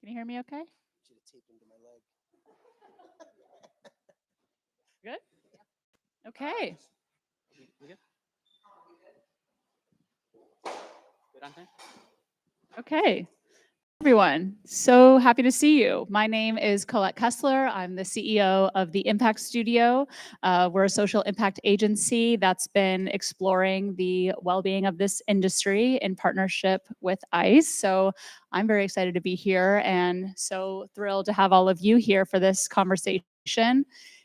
Can you hear me okay? Should have taped him to my leg. Good? Okay. We good? Good, Anthony? Okay. Everyone, so happy to see you. My name is Colette Kessler. I'm the CEO of the Impact Studio. We're a social impact agency that's been exploring the well-being of this industry in partnership with ICE. So I'm very excited to be here and so thrilled to have all of you here for this conversation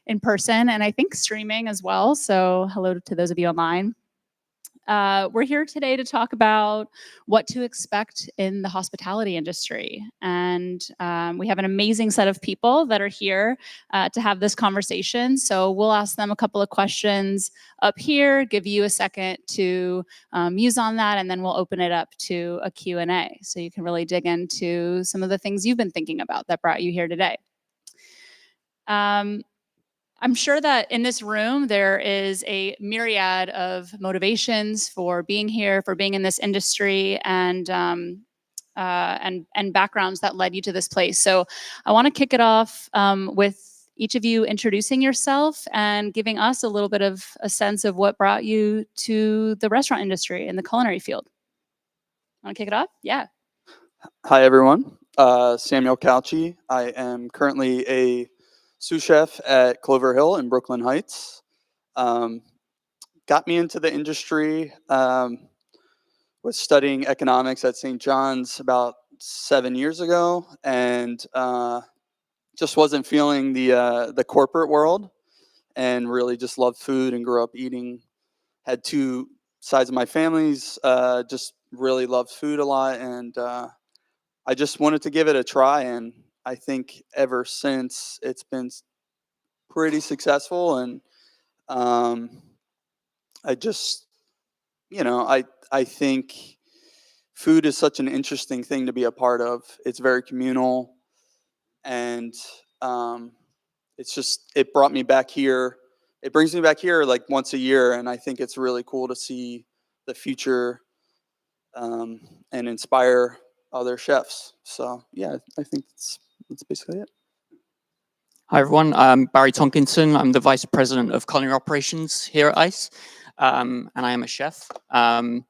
in person and I think streaming as well. So hello to those of you online. We're here today to talk about what to expect in the hospitality industry. And we have an amazing set of people that are here to have this conversation. So we'll ask them a couple of questions up here, give you a second to muse on that, and then we'll open it up to a Q&A. So you can really dig into some of the things you've been thinking about that brought you here today. I'm sure that in this room, there is a myriad of motivations for being here, for being in this industry, and backgrounds that led you to this place. So I want to kick it off with each of you introducing yourself and giving us a little bit of a sense of what brought you to the restaurant industry and the culinary field. Want to kick it off? Yeah. Hi, everyone. Samuel Calci. I am currently a sous chef at Clover Hill in Brooklyn Heights. Got me into the industry, was studying economics at St. John's about 7 years ago, and just wasn't feeling the corporate world, and really just loved food and grew up eating. Had two sides of my families, just really loved food a lot, and I just wanted to give it a try, and I think ever since it's been pretty successful. And I just, I think food is such an interesting thing to be a part of. It's very communal, and it brought me back here. It brings me back here like once a year, and I think it's really cool to see the future and inspire other chefs. So yeah, I think that's basically it. Hi, everyone. I'm Barry Tonkinson. I'm the Vice President of Culinary Operations here at ICE, and I am a chef. And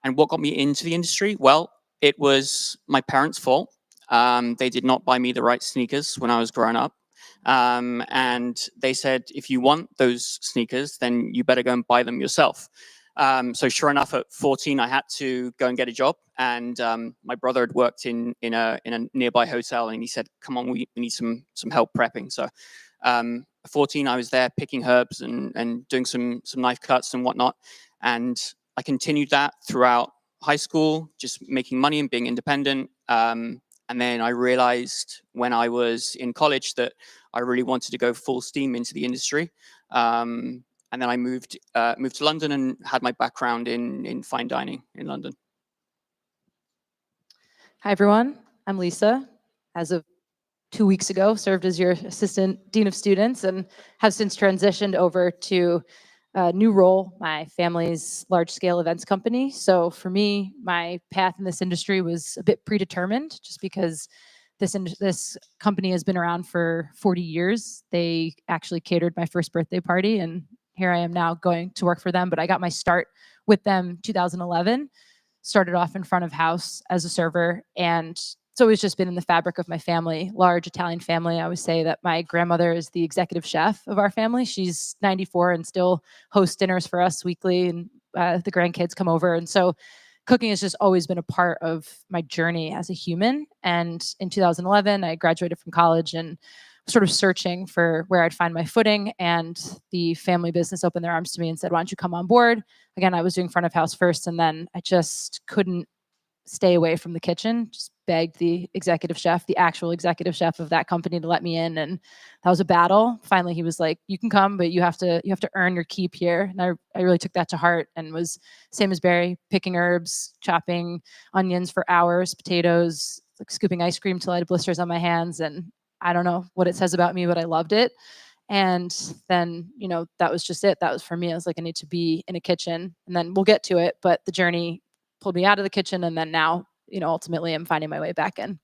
what got me into the industry? Well, it was my parents' fault. They did not buy me the right sneakers when I was growing up. And they said, if you want those sneakers, then you better go and buy them yourself. So sure enough, at 14, I had to go and get a job. And my brother had worked in a nearby hotel, and he said, "Come on, we need some help prepping." So at 14, I was there picking herbs and doing some knife cuts and whatnot. And I continued that throughout high school, just making money and being independent. And then I realized when I was in college that I really wanted to go full steam into the industry. And then I moved to London and had my background in fine dining in London. Hi, everyone. I'm Lisa. As of 2 weeks ago, served as your Assistant Dean of Students and have since transitioned over to a new role, my family's large-scale events company. So for me, my path in this industry was a bit predetermined just because this company has been around for 40 years. They actually catered my first birthday party, and here I am now going to work for them. But I got my start with them 2011. Started off in front of house as a server, and it's always just been in the fabric of my family, large Italian family. I always say that my grandmother is the executive chef of our family. She's 94 and still hosts dinners for us weekly, and the grandkids come over. And so cooking has just always been a part of my journey as a human. And in 2011, I graduated from college and sort of searching for where I'd find my footing, and the family business opened their arms to me and said, "Why don't you come on board?" Again, I was doing front of house first, and then I just couldn't stay away from the kitchen. Just begged the executive chef, the actual executive chef of that company, to let me in, and that was a battle. Finally, he was like, "You can come, but you have to earn your keep here." And I really took that to heart and was same as Barry, picking herbs, chopping onions for hours, potatoes, like scooping ice cream till I had blisters on my hands. And I don't know what it says about me, but I loved it. And then, that was just it. That was for me. I was like, I need to be in a kitchen, and then we'll get to it. But the journey pulled me out of the kitchen, and then now, ultimately I'm finding my way back in.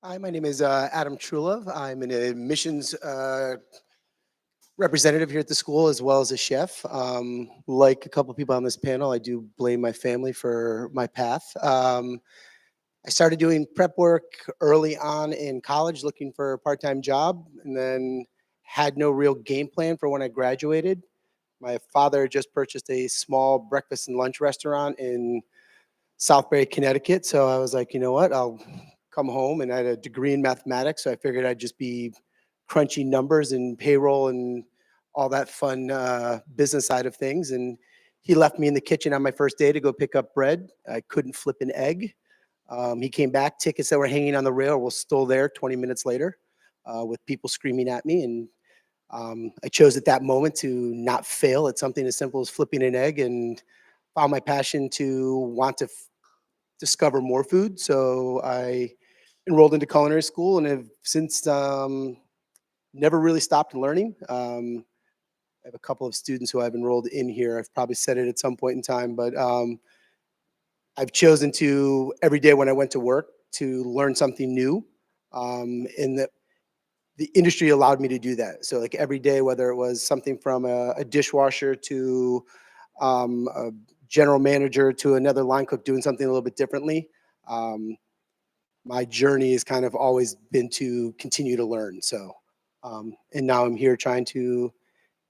Hi, my name is Adam Trulove. I'm an admissions representative here at the school as well as a chef. Like a couple people on this panel, I do blame my family for my path. I started doing prep work early on in college looking for a part-time job and then had no real game plan for when I graduated. My father just purchased a small breakfast and lunch restaurant in Southbury, Connecticut. So I was like, you know what, I'll come home, and I had a degree in mathematics. So I figured I'd just be crunching numbers and payroll and all that fun business side of things. And he left me in the kitchen on my first day to go pick up bread. I couldn't flip an egg. He came back, tickets that were hanging on the rail were still there 20 minutes later with people screaming at me. And I chose at that moment to not fail at something as simple as flipping an egg, and found my passion to want to discover more food. So I enrolled into culinary school and have since never really stopped learning. I have a couple of students who I've enrolled in here. I've probably said it at some point in time, but I've chosen to, every day when I went to work, to learn something new. And the industry allowed me to do that. So like every day, whether it was something from a dishwasher to a general manager to another line cook doing something a little bit differently, my journey has kind of always been to continue to learn. So, and now I'm here trying to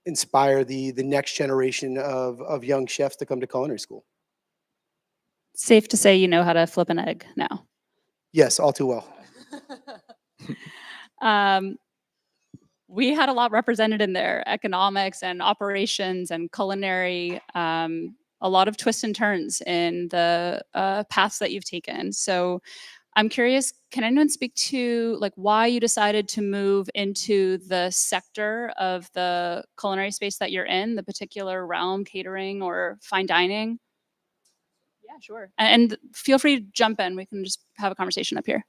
inspire the next generation of young chefs to come to culinary school. Safe to say you know how to flip an egg now. Yes, all too well. Um, we had a lot represented in there: economics and operations and culinary. A lot of twists and turns in the paths that you've taken. So I'm curious, can anyone speak to like why you decided to move into the sector of the culinary space that you're in, the particular realm, catering or fine dining? Yeah, sure. And feel free to jump in. We can just have a conversation up here.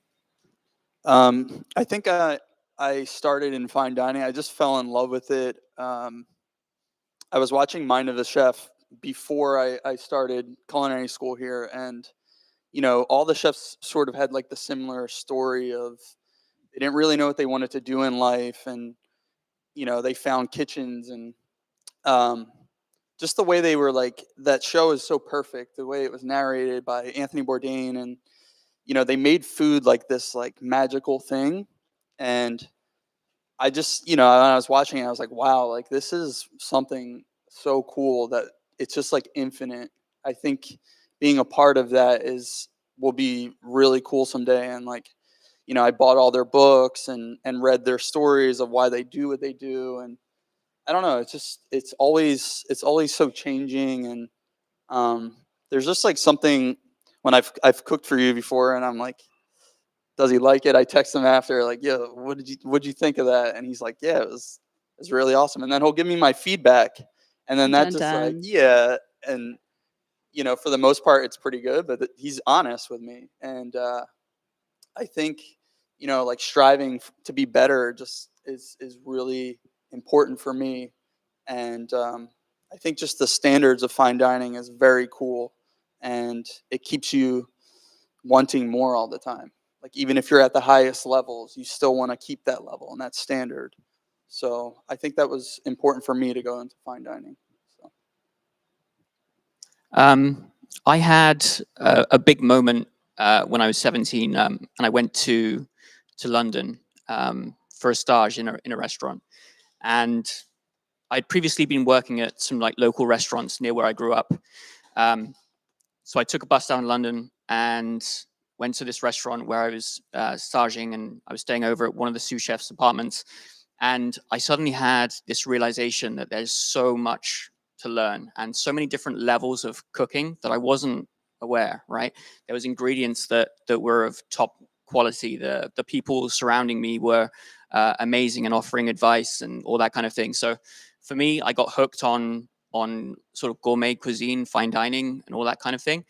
I think I started in fine dining. I just fell in love with it. I was watching Mind of the Chef before I started culinary school here, and all the chefs sort of had like the similar story of they didn't really know what they wanted to do in life, and they found kitchens, and um, just the way they were like, that show is so perfect. The way it was narrated by Anthony Bourdain, and they made food like this like magical thing, and I just, when I was watching it, I was like, wow, like this is something so cool that it's just like infinite. I think being a part of that will be really cool someday. And like, I bought all their books and read their stories of why they do what they do. And I don't know, it's always so changing. And there's just like something when I've cooked for you before, and I'm like, does he like it? I text him after, like, yeah, what'd you think of that? And he's like, yeah, it was really awesome. And then he'll give me my feedback, and then that Dun, just like, dun. yeah, and for the most part, it's pretty good. But he's honest with me, and I think like striving to be better just is really important for me. And I think just the standards of fine dining is very cool, and it keeps you wanting more all the time. Like even if you're at the highest levels, you still want to keep that level and that standard. So I think that was important for me to go into fine dining. So. I had a big moment when I was 17, and I went to London for a stage in a restaurant, and I'd previously been working at some like local restaurants near where I grew up. So I took a bus down to London and went to this restaurant where I was staging, and I was staying over at one of the sous chef's apartments. And I suddenly had this realization that there's so much to learn and so many different levels of cooking that I wasn't aware, right? There was ingredients that were of top quality. The people surrounding me were amazing and offering advice and all that kind of thing. So for me, I got hooked on sort of gourmet cuisine, fine dining, and all that kind of thing.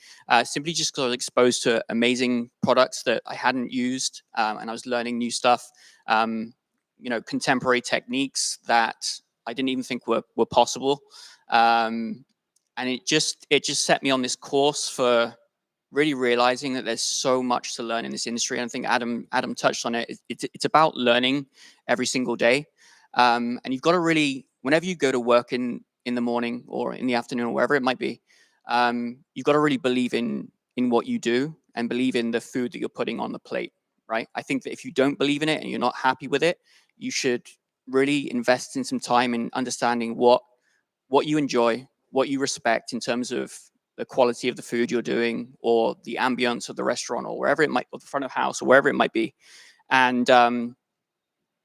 Simply just because I was exposed to amazing products that I hadn't used, and I was learning new stuff. Contemporary techniques that I didn't even think were possible. And it just set me on this course for really realizing that there's so much to learn in this industry. And I think Adam touched on it. It's about learning every single day. And you've got to really, whenever you go to work in the morning or in the afternoon or wherever it might be, you've got to really believe in what you do and believe in the food that you're putting on the plate, right? I think that if you don't believe in it and you're not happy with it, you should really invest in some time in understanding what you enjoy, what you respect in terms of the quality of the food you're doing or the ambience of the restaurant or wherever it might, or the front of house or wherever it might be. And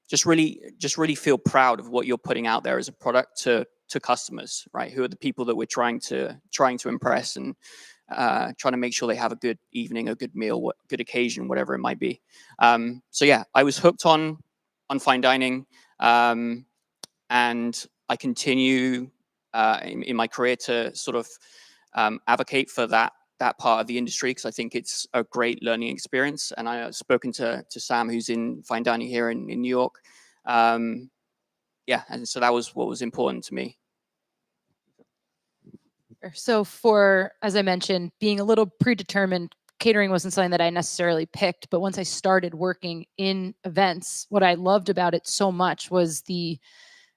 just really feel proud of what you're putting out there as a product to customers, right? Who are the people that we're trying to impress and trying to make sure they have a good evening, a good meal, good occasion, whatever it might be. So yeah, I was hooked on fine dining, and I continue in my career to sort of advocate for that part of the industry because I think it's a great learning experience. And I've spoken to Sam, who's in fine dining here in New York. Yeah, and so that was what was important to me. So as I mentioned, being a little predetermined, catering wasn't something that I necessarily picked. But once I started working in events, what I loved about it so much was the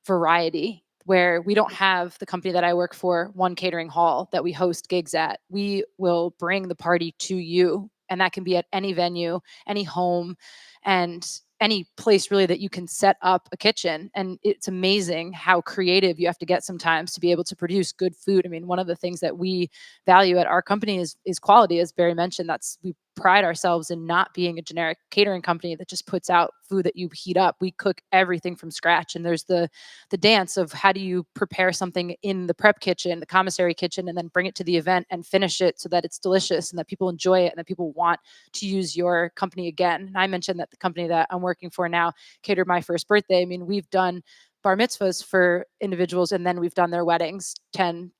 variety, where we don't have the company that I work for, one catering hall that we host gigs at. We will bring the party to you, and that can be at any venue, any home, and any place really that you can set up a kitchen. And it's amazing how creative you have to get sometimes to be able to produce good food. I mean, one of the things that we value at our company is quality. As Barry mentioned, we pride ourselves in not being a generic catering company that just puts out food that you heat up. We cook everything from scratch. And there's the dance of how do you prepare something in the prep kitchen, the commissary kitchen, and then bring it to the event and finish it so that it's delicious and that people enjoy it and that people want to use your company again. And I mentioned that the company that I'm working for now catered my first birthday. I mean, we've done bar mitzvahs for individuals, and then we've done their weddings 10,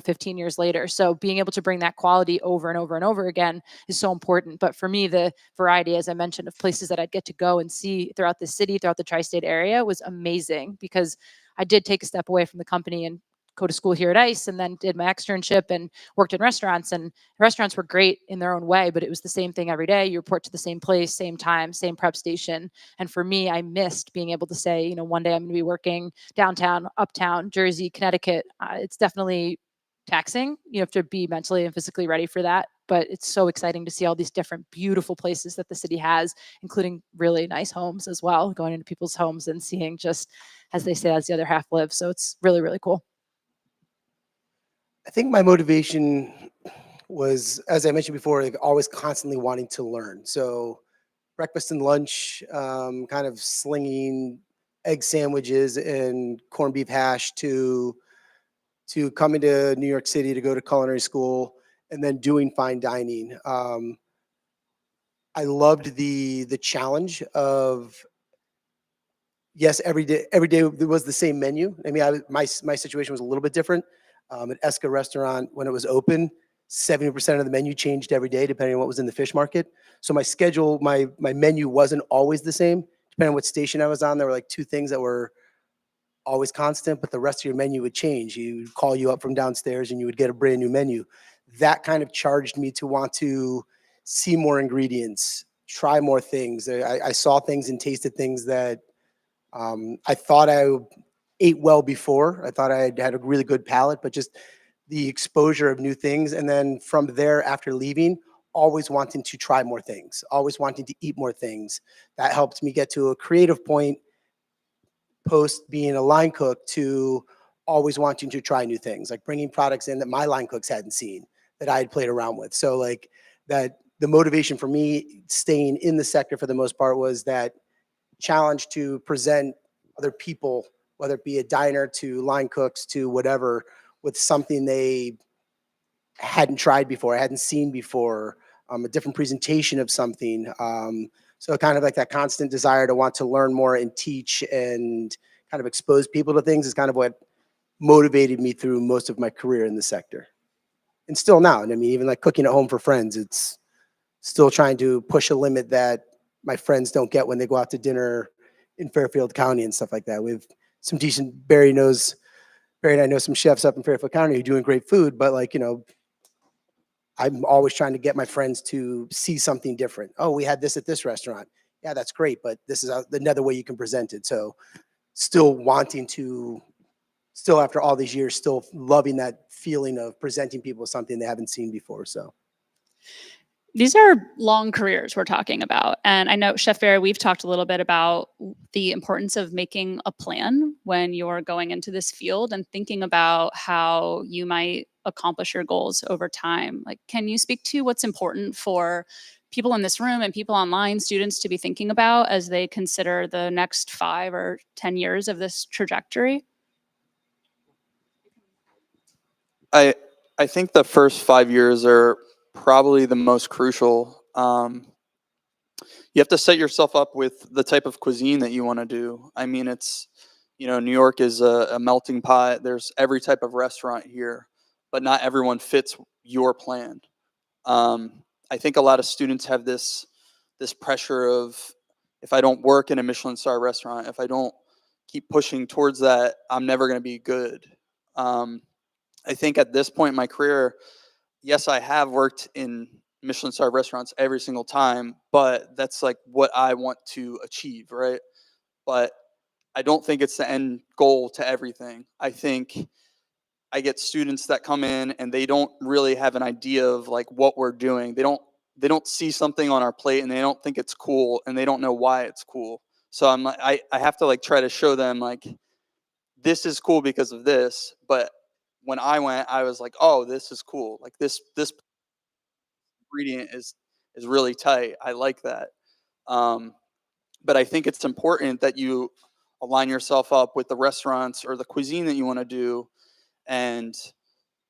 15 years later. So being able to bring that quality over and over and over again is so important. But for me, the variety, as I mentioned, of places that I'd get to go and see throughout the city, throughout the tri-state area was amazing, because I did take a step away from the company and go to school here at ICE, and then did my externship and worked in restaurants. And restaurants were great in their own way, but it was the same thing every day. You report to the same place, same time, same prep station. And for me, I missed being able to say, one day I'm going to be working downtown, uptown, Jersey, Connecticut. It's definitely taxing. You have to be mentally and physically ready for that. But it's so exciting to see all these different beautiful places that the city has, including really nice homes as well, going into people's homes and seeing, just as they say, as the other half lives. So it's really, really cool. I think my motivation was, as I mentioned before, like always constantly wanting to learn. So breakfast and lunch, kind of slinging egg sandwiches and corned beef hash to coming to New York City to go to culinary school and then doing fine dining. I loved the challenge of, yes, every day there was the same menu. I mean, my situation was a little bit different. At Esca restaurant, when it was open, 70% of the menu changed every day depending on what was in the fish market. So my schedule, my menu wasn't always the same. Depending on what station I was on, there were like two things that were always constant, but the rest of your menu would change. He would call you up from downstairs and you would get a brand new menu. That kind of charged me to want to see more ingredients, try more things. I saw things and tasted things that I thought I ate well before. I thought I had a really good palate, but just the exposure of new things. And then from there, after leaving, always wanting to try more things, always wanting to eat more things. That helped me get to a creative point post being a line cook to always wanting to try new things, like bringing products in that my line cooks hadn't seen, that I had played around with. So like that, the motivation for me staying in the sector for the most part was that challenge to present other people, whether it be a diner to line cooks to whatever, with something they hadn't tried before, hadn't seen before, a different presentation of something. So kind of like that constant desire to want to learn more and teach and kind of expose people to things is kind of what motivated me through most of my career in the sector. And still now, and I mean, even like cooking at home for friends, it's still trying to push a limit that my friends don't get when they go out to dinner in Fairfield County and stuff like that. We have some decent, Barry and I know some chefs up in Fairfield County who are doing great food, but like, you know, I'm always trying to get my friends to see something different. Oh, we had this at this restaurant. Yeah, that's great, but this is another way you can present it. So still wanting to, still after all these years, still loving that feeling of presenting people with something they haven't seen before. So These are long careers we're talking about. And I know, Chef Barry, we've talked a little bit about the importance of making a plan when you're going into this field and thinking about how you might accomplish your goals over time. Like, can you speak to what's important for people in this room and people online, students, to be thinking about as they consider the next 5 or 10 years of this trajectory? I think the first 5 years are probably the most crucial. You have to set yourself up with the type of cuisine that you want to do. I mean, it's, New York is a melting pot. There's every type of restaurant here, but not everyone fits your plan. I think a lot of students have this pressure of, if I don't work in a Michelin star restaurant, if I don't keep pushing towards that, I'm never going to be good. I think at this point in my career, yes, I have worked in Michelin star restaurants every single time, but that's like what I want to achieve, right? But I don't think it's the end goal to everything. I think I get students that come in and they don't really have an idea of like what we're doing. They don't see something on our plate and they don't think it's cool and they don't know why it's cool. So I'm like, I have to like try to show them like, this is cool because of this. But when I went, I was like, oh, this is cool. Like this ingredient is really tight. I like that. Um, but I think it's important that you align yourself up with the restaurants or the cuisine that you want to do, and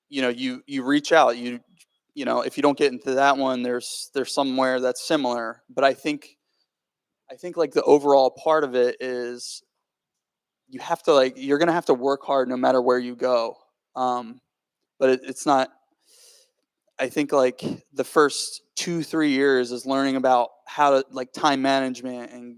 you reach out. If you don't get into that one, there's somewhere that's similar. But I think like the overall part of it is you have to like you're gonna have to work hard no matter where you go. But it's not. I think like the first 2-3 years is learning about how to like time management and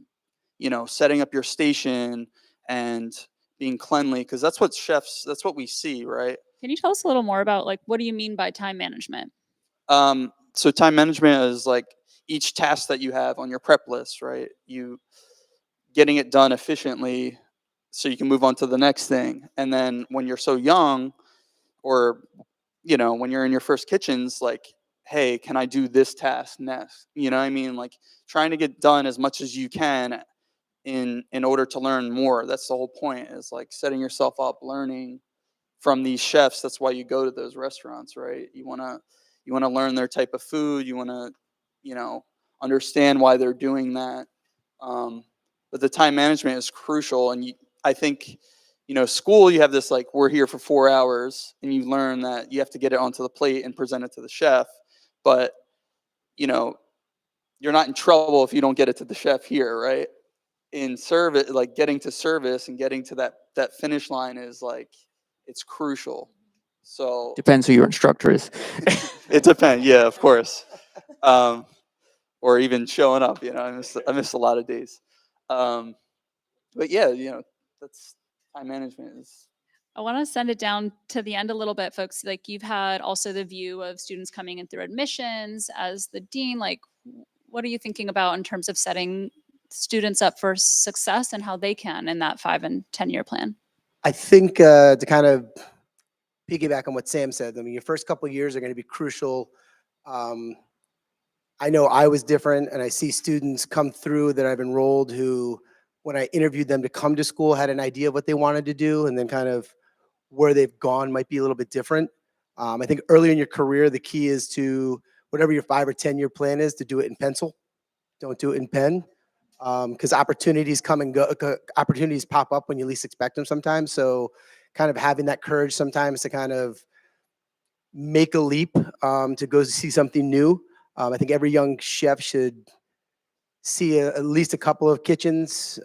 setting up your station and being cleanly, because that's what we see, right? Can you tell us a little more about, like, what do you mean by time management? So time management is like each task that you have on your prep list, right? You getting it done efficiently so you can move on to the next thing. And then when you're so young, or when you're in your first kitchens, like, hey, can I do this task next? You know what I mean? Like trying to get done as much as you can in order to learn more. That's the whole point, is like setting yourself up, learning from these chefs. That's why you go to those restaurants, right? You want to learn their type of food. You want to understand why they're doing that. But the time management is crucial. And I think school, you have this like, we're here for 4 hours, and you learn that you have to get it onto the plate and present it to the chef. But you're not in trouble if you don't get it to the chef here, right? In service, like getting to service and getting to that finish line is like, it's crucial. So Depends who your instructor is. it depends, yeah, of course. Or even showing up, I miss a lot of days. But yeah, that's time management is. I want to send it down to the end a little bit, folks. Like, you've had also the view of students coming in through admissions as the dean. Like, what are you thinking about in terms of setting students up for success and how they can in that 5 and 10-year plan? I think to kind of piggyback on what Sam said, I mean, your first couple of years are going to be crucial. I know I was different, and I see students come through that I've enrolled who, when I interviewed them to come to school, had an idea of what they wanted to do, and then kind of where they've gone might be a little bit different. I think earlier in your career, the key is to, whatever your 5 or 10-year plan is, to do it in pencil. Don't do it in pen, because opportunities come and go. Opportunities pop up when you least expect them sometimes. So kind of having that courage sometimes to kind of make a leap, to go see something new. I think every young chef should see at least a couple of kitchens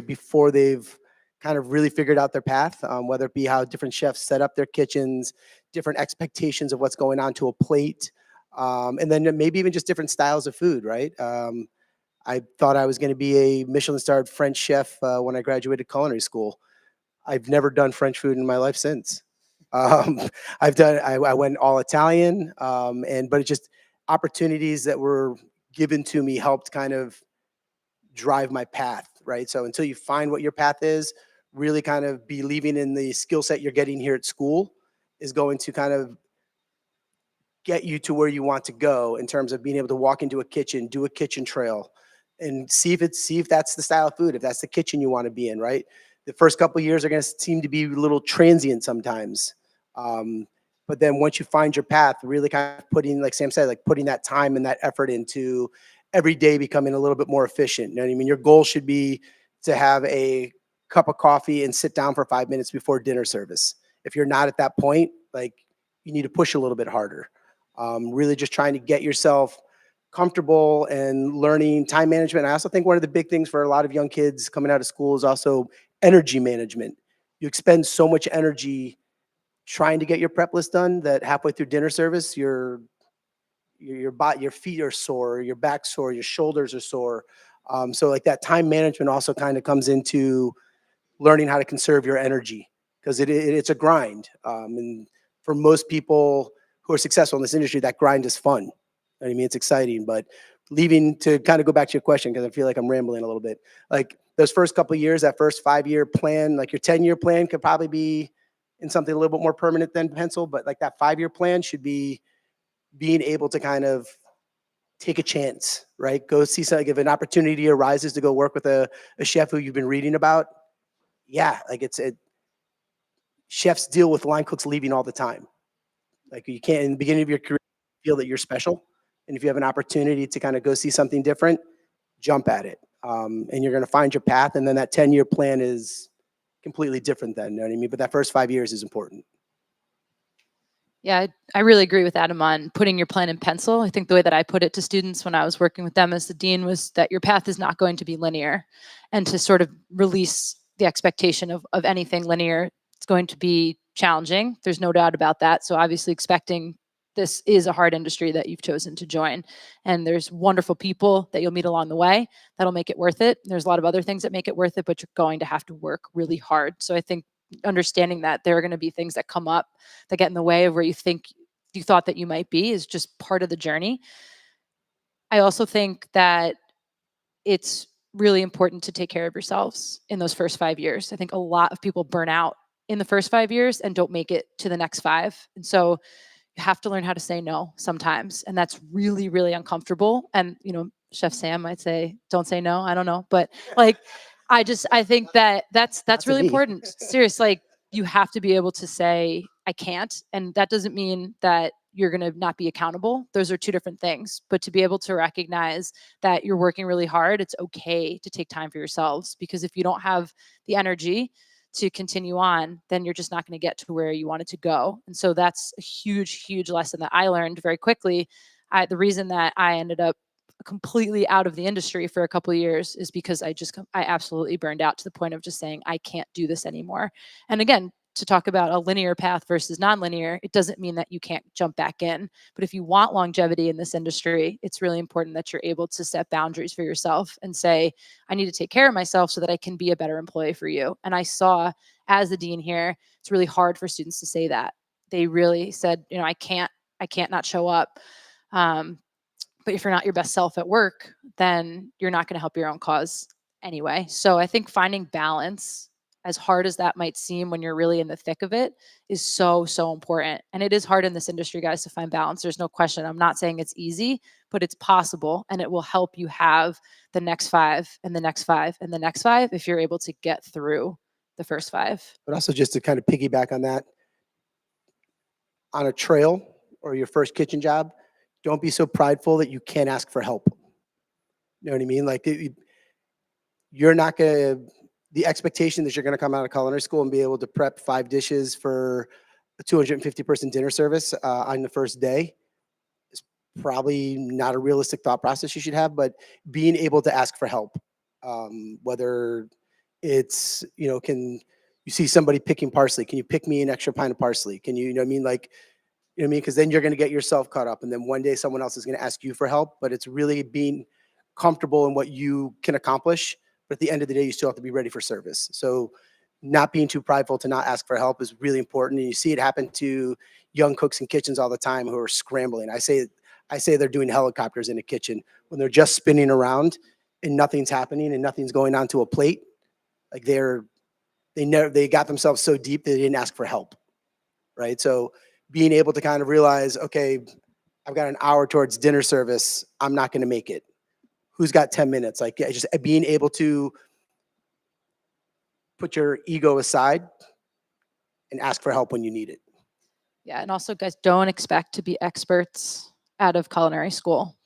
before they've kind of really figured out their path, whether it be how different chefs set up their kitchens, different expectations of what's going on to a plate, and then maybe even just different styles of food, right? I thought I was going to be a Michelin-starred French chef when I graduated culinary school. I've never done French food in my life since. Um, I went all Italian, but it just opportunities that were given to me helped kind of drive my path, right? So until you find what your path is, really kind of believing in the skill set you're getting here at school is going to kind of get you to where you want to go in terms of being able to walk into a kitchen, do a kitchen trail, and see if that's the style of food, if that's the kitchen you want to be in, right? The first couple of years are going to seem to be a little transient sometimes. But then once you find your path, really kind of putting, like Sam said, like putting that time and that effort into every day becoming a little bit more efficient. You know what I mean? Your goal should be to have a cup of coffee and sit down for 5 minutes before dinner service. If you're not at that point, like you need to push a little bit harder. Really just trying to get yourself comfortable and learning time management. I also think one of the big things for a lot of young kids coming out of school is also energy management. You expend so much energy trying to get your prep list done that halfway through dinner service, your feet are sore, your back sore, your shoulders are sore. So like that time management also kind of comes into learning how to conserve your energy because it's a grind. And for most people who are successful in this industry, that grind is fun. I mean, it's exciting, but leaving to kind of go back to your question, because I feel like I'm rambling a little bit. Like those first couple of years, that first 5-year plan, like your 10-year plan could probably be in something a little bit more permanent than pencil, but like that 5-year plan should be being able to kind of take a chance, right? Go see something. If an opportunity arises to go work with a chef who you've been reading about, yeah, like chefs deal with line cooks leaving all the time. Like you can't, in the beginning of your career, feel that you're special. And if you have an opportunity to kind of go see something different, jump at it. And you're going to find your path. And then that 10-year plan is completely different then, you know what I mean? But that first 5 years is important. Yeah, I really agree with Adam on putting your plan in pencil. I think the way that I put it to students when I was working with them as the dean was that your path is not going to be linear, and to sort of release the expectation of anything linear. It's going to be challenging. There's no doubt about that. So obviously expecting this is a hard industry that you've chosen to join. And there's wonderful people that you'll meet along the way that'll make it worth it. There's a lot of other things that make it worth it, but you're going to have to work really hard. So I think understanding that there are going to be things that come up that get in the way of where you think you thought that you might be is just part of the journey. I also think that it's really important to take care of yourselves in those first 5 years. I think a lot of people burn out in the first 5 years and don't make it to the next 5. And so you have to learn how to say no sometimes. And that's really, really uncomfortable. And, Chef Sam might say, don't say no. I don't know. But like, I think that's really important. Seriously, like you have to be able to say, I can't. And that doesn't mean that you're going to not be accountable. Those are two different things. But to be able to recognize that you're working really hard, it's okay to take time for yourselves, because if you don't have the energy to continue on, then you're just not going to get to where you wanted to go. And so that's a huge, huge lesson that I learned very quickly. The reason that I ended up completely out of the industry for a couple of years is because I absolutely burned out to the point of just saying, I can't do this anymore. And again, to talk about a linear path versus nonlinear, it doesn't mean that you can't jump back in. But if you want longevity in this industry, it's really important that you're able to set boundaries for yourself and say, I need to take care of myself so that I can be a better employee for you. And I saw, as the dean here, it's really hard for students to say that. They really said, I can't not show up. But if you're not your best self at work, then you're not going to help your own cause anyway. So I think finding balance, as hard as that might seem when you're really in the thick of it, is so, so important. And it is hard in this industry, guys, to find balance. There's no question. I'm not saying it's easy, but it's possible. And it will help you have the next 5 and the next 5 and the next 5 if you're able to get through the first 5. But also just to kind of piggyback on that, on a trail or your first kitchen job, don't be so prideful that you can't ask for help. You know what I mean? Like you're not going to, the expectation that you're going to come out of culinary school and be able to prep 5 dishes for a 250-person dinner service on the first day is probably not a realistic thought process you should have, but being able to ask for help, whether it's, can you see somebody picking parsley? Can you pick me an extra pint of parsley? Can you, you know what I mean? Like, you know what I mean? Because then you're going to get yourself caught up, and then one day someone else is going to ask you for help, but it's really being comfortable in what you can accomplish. But at the end of the day, you still have to be ready for service. So not being too prideful to not ask for help is really important. And you see it happen to young cooks in kitchens all the time who are scrambling. I say they're doing helicopters in a kitchen when they're just spinning around and nothing's happening and nothing's going onto a plate. Like they got themselves so deep they didn't ask for help, right? So being able to kind of realize, okay, I've got an hour towards dinner service. I'm not going to make it. Who's got 10 minutes? Like just being able to put your ego aside and ask for help when you need it. Yeah, and also, guys, don't expect to be experts out of culinary school.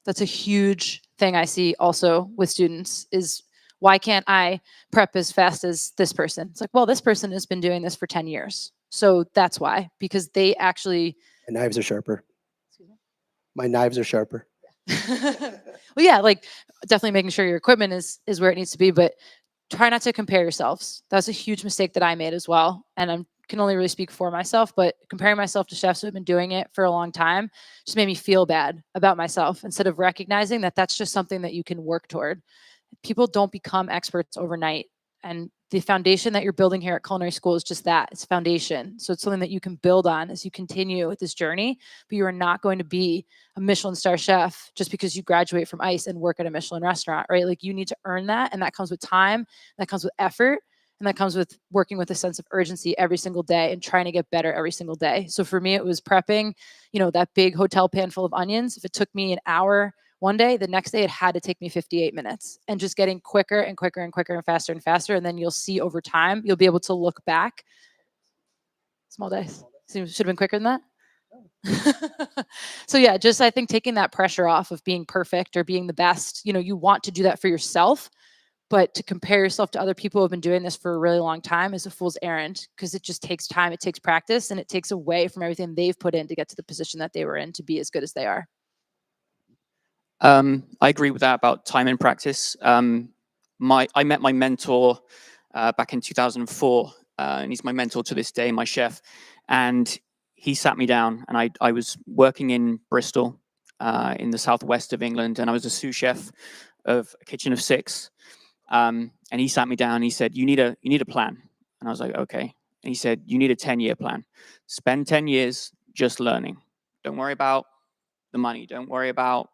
That's a huge thing I see also with students is, why can't I prep as fast as this person? It's like, well, this person has been doing this for 10 years. So that's why, because they actually. My knives are sharper. My knives are sharper. Well, yeah, like definitely making sure your equipment is where it needs to be, but try not to compare yourselves. That's a huge mistake that I made as well. And I can only really speak for myself, but comparing myself to chefs who have been doing it for a long time just made me feel bad about myself instead of recognizing that that's just something that you can work toward. People don't become experts overnight. And the foundation that you're building here at culinary school is just that. It's foundation. So it's something that you can build on as you continue with this journey, but you are not going to be a Michelin star chef just because you graduate from ICE and work at a Michelin restaurant, right? Like you need to earn that. And that comes with time, that comes with effort, and that comes with working with a sense of urgency every single day and trying to get better every single day. So for me, it was prepping, that big hotel pan full of onions. If it took me an hour one day, the next day it had to take me 58 minutes, and just getting quicker and quicker and quicker and faster and faster. And then you'll see over time, you'll be able to look back. Small days. Should have been quicker than that. So yeah, just I think taking that pressure off of being perfect or being the best, you want to do that for yourself, but to compare yourself to other people who have been doing this for a really long time is a fool's errand, because it just takes time, it takes practice, and it takes away from everything they've put in to get to the position that they were in to be as good as they are. I agree with that about time and practice. I met my mentor back in 2004, and he's my mentor to this day, my chef. And he sat me down, and I was working in Bristol, in the southwest of England, and I was a sous chef of a kitchen of 6. And he sat me down. And he said, "You need a plan." And I was like, "Okay." And he said, "You need a 10-year plan. Spend 10 years just learning. Don't worry about the money. Don't worry about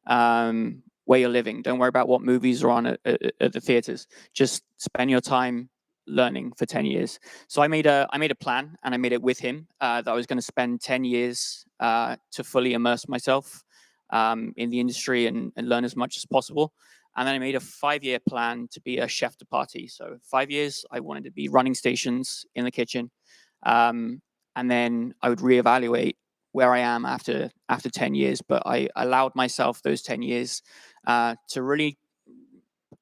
where you're living. Don't worry about what movies are on at the theaters. Just spend your time learning for 10 years." So I made a plan, and I made it with him, that I was going to spend 10 years to fully immerse myself in the industry and learn as much as possible. And then I made a 5-year plan to be a chef de partie. So 5 years, I wanted to be running stations in the kitchen. And then I would reevaluate where I am after 10 years. But I allowed myself those 10 years to really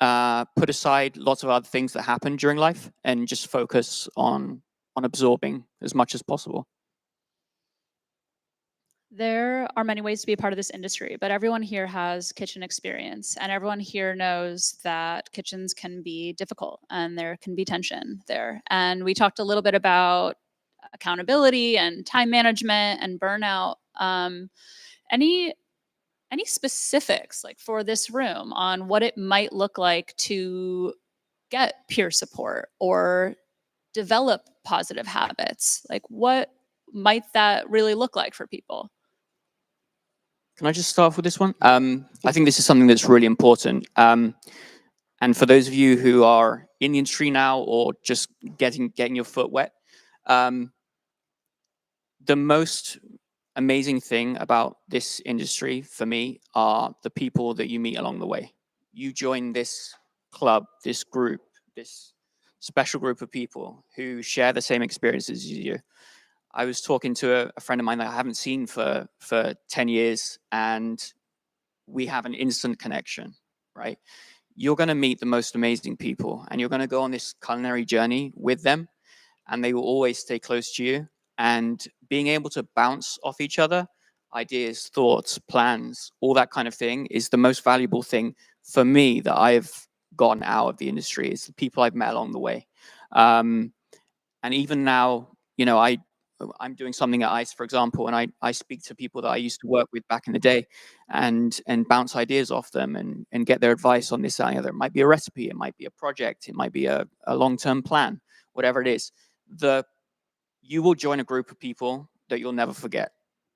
put aside lots of other things that happen during life and just focus on absorbing as much as possible. There are many ways to be a part of this industry, but everyone here has kitchen experience, and everyone here knows that kitchens can be difficult and there can be tension there. And we talked a little bit about accountability and time management and burnout. Any specifics, like for this room, on what it might look like to get peer support or develop positive habits? Like, what might that really look like for people? Can I just start off with this one? I think this is something that's really important. And for those of you who are in the industry now or just getting your foot wet, the most amazing thing about this industry for me are the people that you meet along the way. You join this club, this group, this special group of people who share the same experiences as you. I was talking to a friend of mine that I haven't seen for 10 years, and we have an instant connection, right? You're going to meet the most amazing people, and you're going to go on this culinary journey with them, and they will always stay close to you. And being able to bounce off each other, ideas, thoughts, plans, all that kind of thing is the most valuable thing for me that I've gotten out of the industry. Is the people I've met along the way. And even now, I'm doing something at ICE, for example, and I speak to people that I used to work with back in the day, and bounce ideas off them, and get their advice on this, that, and the other. It might be a recipe, it might be a project, it might be a long-term plan, whatever it is. You will join a group of people that you'll never forget.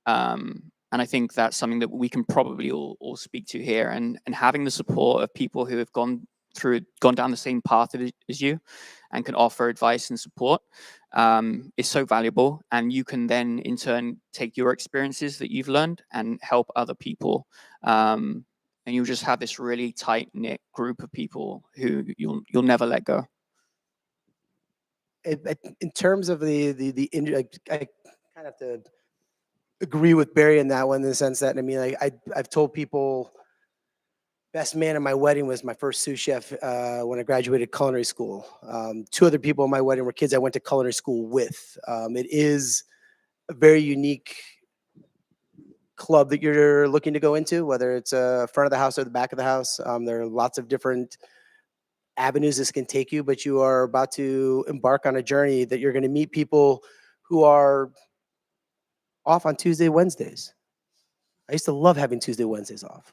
And I think that's something that we can probably all speak to here, and having the support of people who have gone down the same path as you and can offer advice and support is so valuable. And you can then in turn take your experiences that you've learned and help other people. And you'll just have this really tight knit group of people who you'll never let go. In terms of I kind of have to agree with Barry in that one, in the sense that, I mean, like, I've told people, best man at my wedding was my first sous chef when I graduated culinary school. 2 other people at my wedding were kids I went to culinary school with. It is a very unique club that you're looking to go into, whether it's front of the house or the back of the house. There are lots of different avenues this can take you, but you are about to embark on a journey that you're going to meet people who are off on Tuesday, Wednesdays. I used to love having Tuesday, Wednesdays off.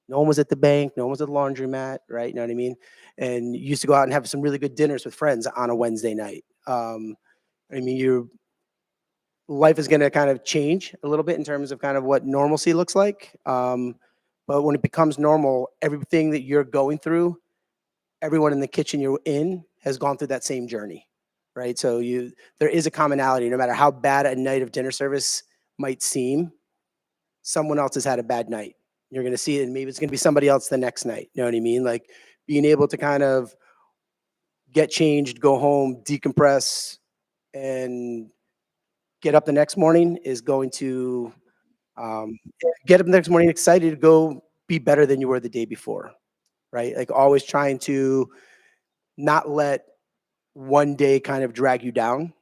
No one was at the bank, no one was at the laundromat, right? You know what I mean? And you used to go out and have some really good dinners with friends on a Wednesday night. I mean, your life is going to kind of change a little bit in terms of kind of what normalcy looks like. But when it becomes normal, everything that you're going through, everyone in the kitchen you're in has gone through that same journey, right? So there is a commonality. No matter how bad a night of dinner service might seem, someone else has had a bad night. You're going to see it, and maybe it's going to be somebody else the next night. You know what I mean? Like, being able to kind of get changed, go home, decompress, and get up the next morning is going to get up the next morning excited to go be better than you were the day before, right? Like, always trying to not let one day kind of drag you down.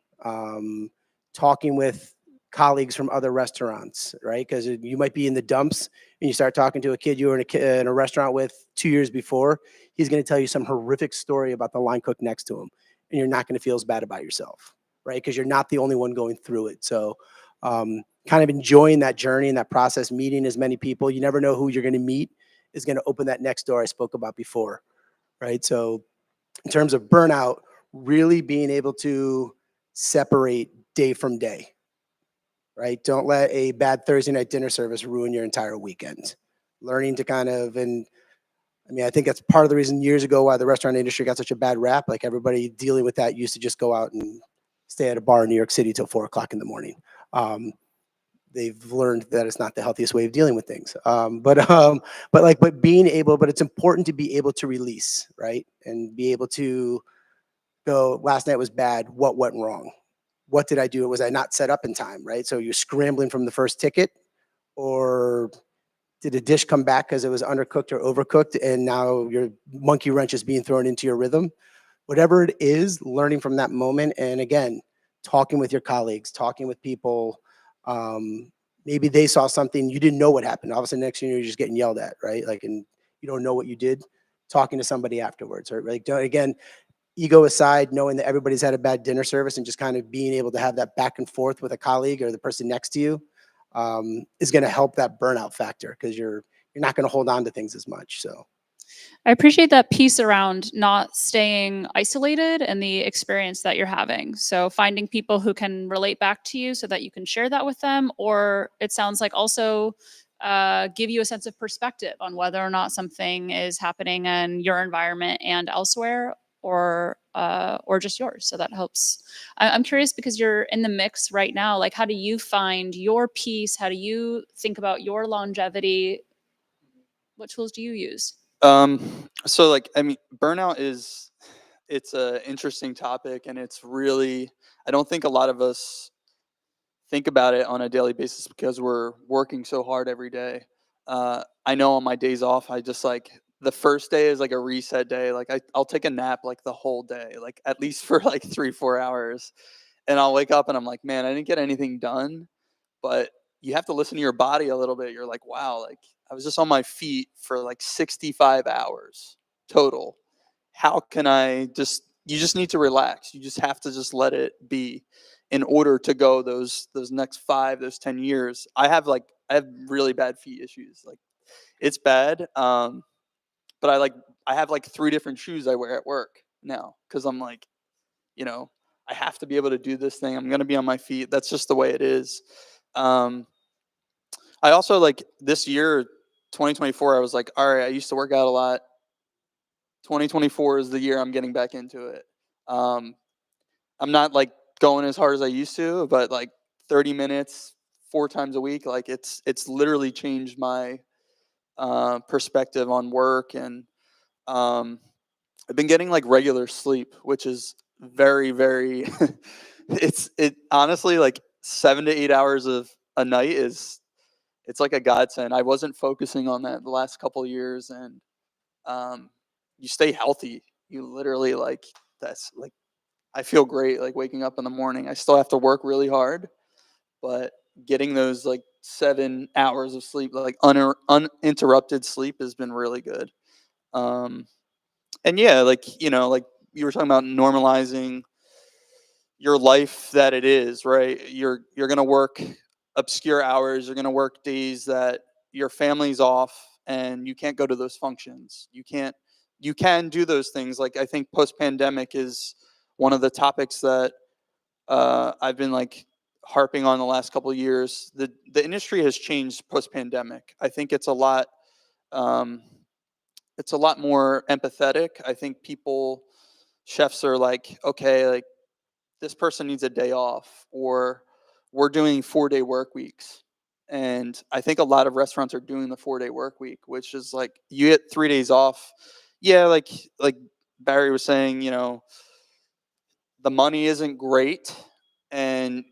Talking with colleagues from other restaurants, right? Because you might be in the dumps and you start talking to a kid you were in a restaurant with 2 years before. He's going to tell you some horrific story about the line cook next to him, and you're not going to feel as bad about yourself, right? Because you're not the only one going through it. So kind of enjoying that journey and that process, meeting as many people. You never know who you're going to meet is going to open that next door I spoke about before, right? So in terms of burnout, really being able to separate day from day, right? Don't let a bad Thursday night dinner service ruin your entire weekend. Learning to kind of, and I mean, I think that's part of the reason years ago why the restaurant industry got such a bad rap. Like, everybody dealing with that used to just go out and stay at a bar in New York City till 4 o'clock in the morning. They've learned that it's not the healthiest way of dealing with things. But it's important to be able to release, right? And be able to go, last night was bad. What went wrong? What did I do? Was I not set up in time, right? So you're scrambling from the first ticket, or did a dish come back because it was undercooked or overcooked, and now your monkey wrench is being thrown into your rhythm? Whatever it is, learning from that moment, and again, talking with your colleagues, talking with people. Maybe they saw something you didn't know what happened. All of a sudden, next thing you're just getting yelled at, right? Like, and you don't know what you did. Talking to somebody afterwards, or like, again, ego aside, knowing that everybody's had a bad dinner service and just kind of being able to have that back and forth with a colleague or the person next to you is going to help that burnout factor, because you're not going to hold on to things as much. So I appreciate that piece around not staying isolated and the experience that you're having. So finding people who can relate back to you so that you can share that with them, or it sounds like also give you a sense of perspective on whether or not something is happening in your environment and elsewhere, or just yours. So that helps. I'm curious, because you're in the mix right now. Like, how do you find your peace? How do you think about your longevity? What tools do you use? So, like, I mean, burnout it's a interesting topic, and it's really, I don't think a lot of us think about it on a daily basis because we're working so hard every day. I know on my days off, I just, like, the first day is like a reset day. Like, I'll take a nap like the whole day, like at least for like 3-4 hours, and I'll wake up and I'm like, man, I didn't get anything done. But you have to listen to your body a little bit. You're like, wow, like, I was just on my feet for like 65 hours total. How can I you just need to relax. You just have to just let it be. in order to go those next 5, those 10 years. I have really bad feet issues. Like, it's bad. But I have like 3 different shoes I wear at work now, because I'm like, I have to be able to do this thing. I'm gonna be on my feet. That's just the way it is. I also, like, this year, 2024, I was like, all right, I used to work out a lot. 2024 is the year I'm getting back into it. I'm not like going as hard as I used to, but like 30 minutes, 4 times a week, like it's literally changed my perspective on work. And I've been getting like regular sleep, which is very, very, it honestly, like 7 to 8 hours of a night it's like a godsend. I wasn't focusing on that the last couple of years, and you stay healthy. You literally, like, that's like, I feel great, like, waking up in the morning. I still have to work really hard, but getting those like 7 hours of sleep, like uninterrupted sleep, has been really good. And yeah, like, like you were talking about normalizing your life that it is, right? You're gonna work obscure hours. You're gonna work days that your family's off, and you can't go to those functions. You can do those things. Like, I think post pandemic is one of the topics that I've been like harping on the last couple of years. The industry has changed post pandemic. I think it's a lot. It's a lot more empathetic. I think chefs are like, okay, like, this person needs a day off, or we're doing 4-day work weeks. And I think a lot of restaurants are doing the 4-day work week, which is like, you get 3 days off. Yeah, like Barry was saying, the money isn't great, and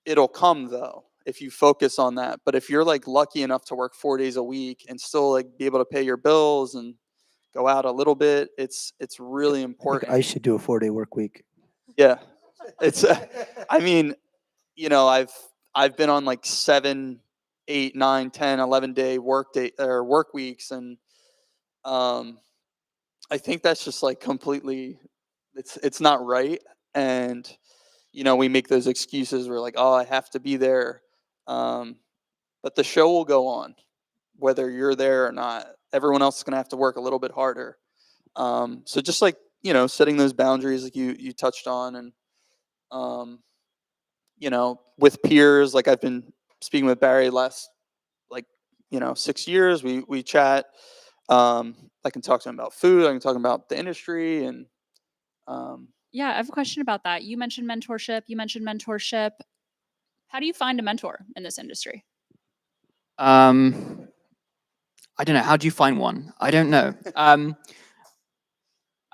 it'll come though if you focus on that. But if you're like lucky enough to work 4 days a week and still like be able to pay your bills and go out a little bit, it's really I think important. I should do a 4-day work week. Yeah, it's. I mean, I've been on like 7, 8, 9, 10, 11-day work weeks, and I think that's just like completely. It's not right, and we make those excuses. We're like, oh, I have to be there, but the show will go on, whether you're there or not. Everyone else is gonna have to work a little bit harder. So just like, setting those boundaries, like you touched on, and um, with peers, like I've been speaking with Barry last, like, 6 years. We chat. I can talk to him about food. I can talk about the industry, and Yeah, I have a question about that. You mentioned mentorship. How do you find a mentor in this industry? I don't know. How do you find one? I don't know.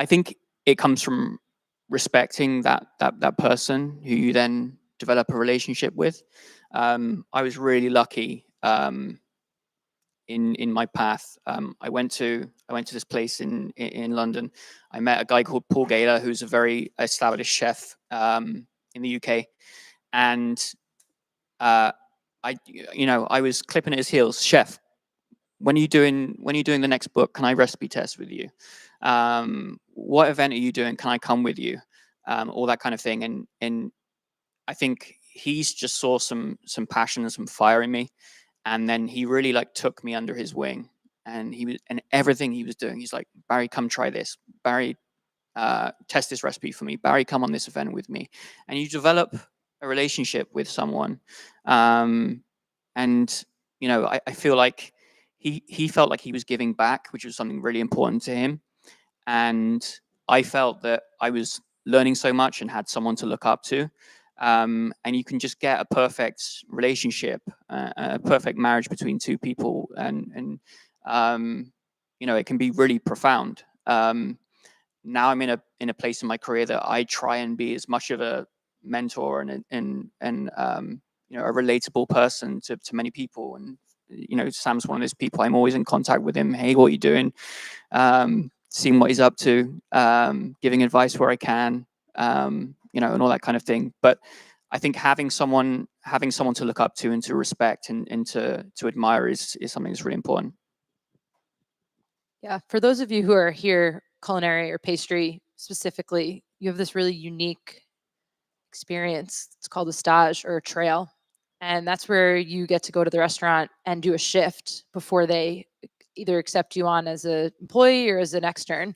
I think it comes from respecting that person who you then develop a relationship with. I was really lucky in my path. I went to this place in London. I met a guy called Paul Gaylor, who's a very established chef in the UK, and I was clipping at his heels. Chef, when are you doing the next book? Can I recipe test with you? What event are you doing? Can I come with you? All that kind of thing. And I think he's just saw some passion and some fire in me, and then he really like took me under his wing. And everything he was doing, he's like, Barry, come try this. Barry, test this recipe for me. Barry, come on this event with me. And you develop a relationship with someone. And I feel like he felt like he was giving back, which was something really important to him. And I felt that I was learning so much and had someone to look up to. And you can just get a perfect relationship, a perfect marriage between two people, and it can be really profound. Now I'm in a place in my career that I try and be as much of a mentor and a relatable person to many people. And Sam's one of those people. I'm always in contact with him. Hey, what are you doing? Seeing what he's up to, giving advice where I can, and all that kind of thing. But I think having someone to look up to and to respect and to admire is something that's really important. Yeah, for those of you who are here, culinary or pastry specifically, you have this really unique experience. It's called a stage or a trail. And that's where you get to go to the restaurant and do a shift before they either accept you on as an employee or as an extern.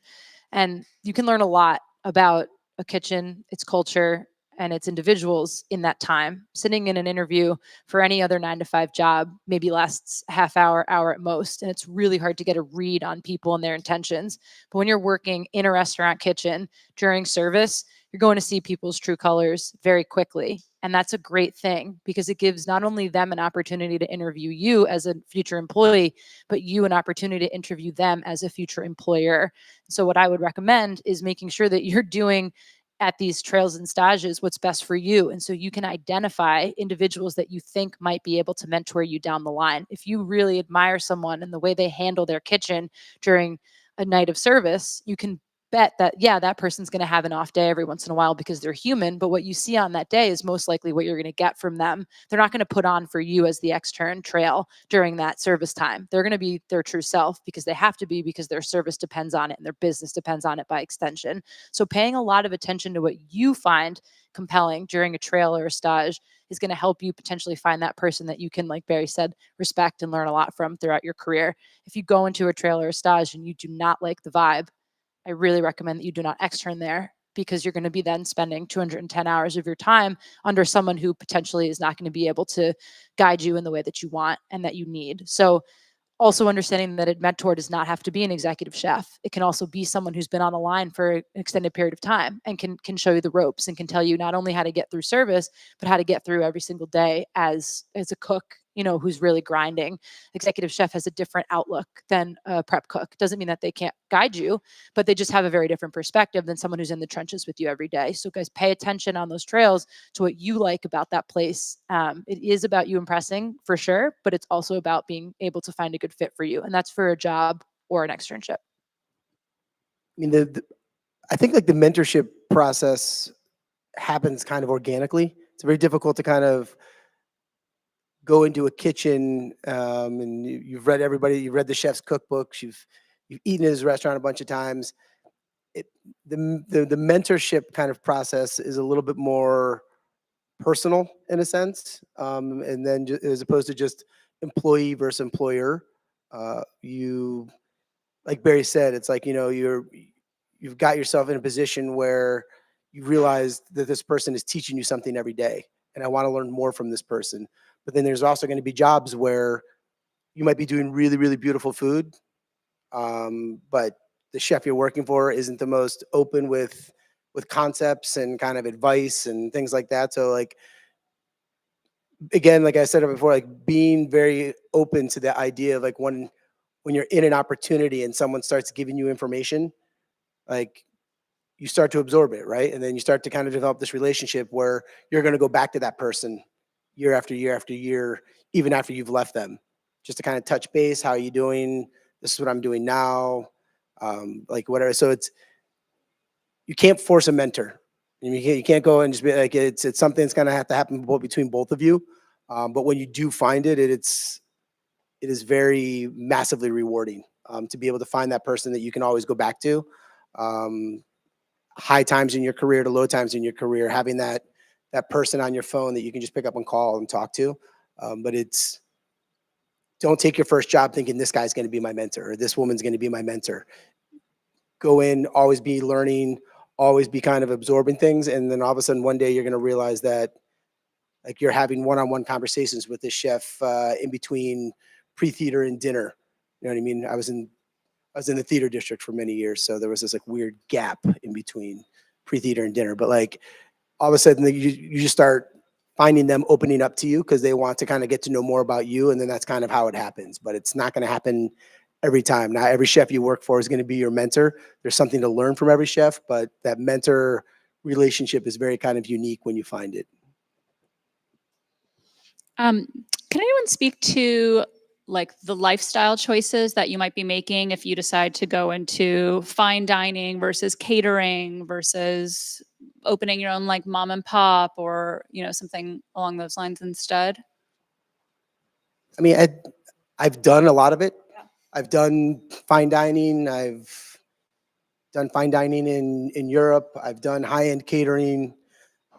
And you can learn a lot about a kitchen, its culture, and its individuals in that time. Sitting in an interview for any other 9 to 5 job maybe lasts half hour, hour at most. And it's really hard to get a read on people and their intentions. But when you're working in a restaurant kitchen during service, you're going to see people's true colors very quickly. And that's a great thing because it gives not only them an opportunity to interview you as a future employee, but you an opportunity to interview them as a future employer. So what I would recommend is making sure that you're doing at these trails and stages what's best for you. And so you can identify individuals that you think might be able to mentor you down the line. If you really admire someone and the way they handle their kitchen during a night of service, you can bet that, yeah, that person's going to have an off day every once in a while because they're human. But what you see on that day is most likely what you're going to get from them. They're not going to put on for you as the extern trail during that service time. They're going to be their true self because they have to be, because their service depends on it and their business depends on it by extension. So paying a lot of attention to what you find compelling during a trail or a stage is going to help you potentially find that person that you can, like Barry said, respect and learn a lot from throughout your career. If you go into a trail or a stage and you do not like the vibe, I really recommend that you do not extern there, because you're going to be then spending 210 hours of your time under someone who potentially is not going to be able to guide you in the way that you want and that you need. So also understanding that a mentor does not have to be an executive chef. It can also be someone who's been on a line for an extended period of time and can show you the ropes and can tell you not only how to get through service, but how to get through every single day as a cook, who's really grinding. Executive chef has a different outlook than a prep cook. Doesn't mean that they can't guide you, but they just have a very different perspective than someone who's in the trenches with you every day. So guys, pay attention on those trails to what you like about that place. It is about you impressing for sure, but it's also about being able to find a good fit for you. And that's for a job or an externship. I mean, I think like the mentorship process happens kind of organically. It's very difficult to kind of go into a kitchen and you've read the chef's cookbooks, you've eaten at his restaurant a bunch of times. The mentorship kind of process is a little bit more personal in a sense, and then as opposed to just employee versus employer. You, like Barry said, it's like you've got yourself in a position where you realize that this person is teaching you something every day, and I want to learn more from this person. But then there's also going to be jobs where you might be doing really, really beautiful food, but the chef you're working for isn't the most open with concepts and kind of advice and things like that. So like, again, like I said before, like being very open to the idea of like when you're in an opportunity and someone starts giving you information, like you start to absorb it, right? And then you start to kind of develop this relationship where you're going to go back to that person year after year after year, even after you've left them, just to kind of touch base. How are you doing? This is what I'm doing now. Like whatever. So you can't force a mentor. You can't go and just be like, it's something that's going to have to happen between both of you. But when you do find it, it is very massively rewarding to be able to find that person that you can always go back to. High times in your career to low times in your career, having that person on your phone that you can just pick up and call and talk to. But don't take your first job thinking this guy's going to be my mentor or this woman's going to be my mentor. Go in, always be learning, always be kind of absorbing things. And then all of a sudden one day you're going to realize that like you're having one-on-one conversations with this chef in between pre-theater and dinner. You know what I mean? I was in the theater district for many years. So there was this like weird gap in between pre-theater and dinner. But like all of a sudden you just start finding them opening up to you because they want to kind of get to know more about you. And then that's kind of how it happens. But it's not going to happen every time. Not every chef you work for is going to be your mentor. There's something to learn from every chef, but that mentor relationship is very kind of unique when you find it. Can anyone speak to like the lifestyle choices that you might be making if you decide to go into fine dining versus catering versus opening your own like mom and pop or something along those lines instead? I mean, I've done a lot of it. Yeah. I've done fine dining. I've done fine dining in Europe. I've done high-end catering.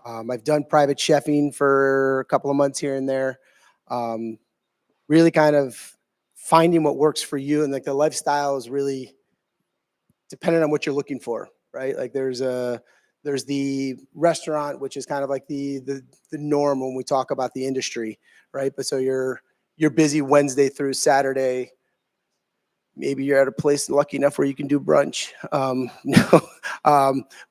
I've done private chefing for a couple of months here and there. Really kind of finding what works for you, and like the lifestyle is really dependent on what you're looking for, right? Like there's the restaurant, which is kind of like the norm when we talk about the industry, right? But so you're busy Wednesday through Saturday. Maybe you're at a place lucky enough where you can do brunch. No,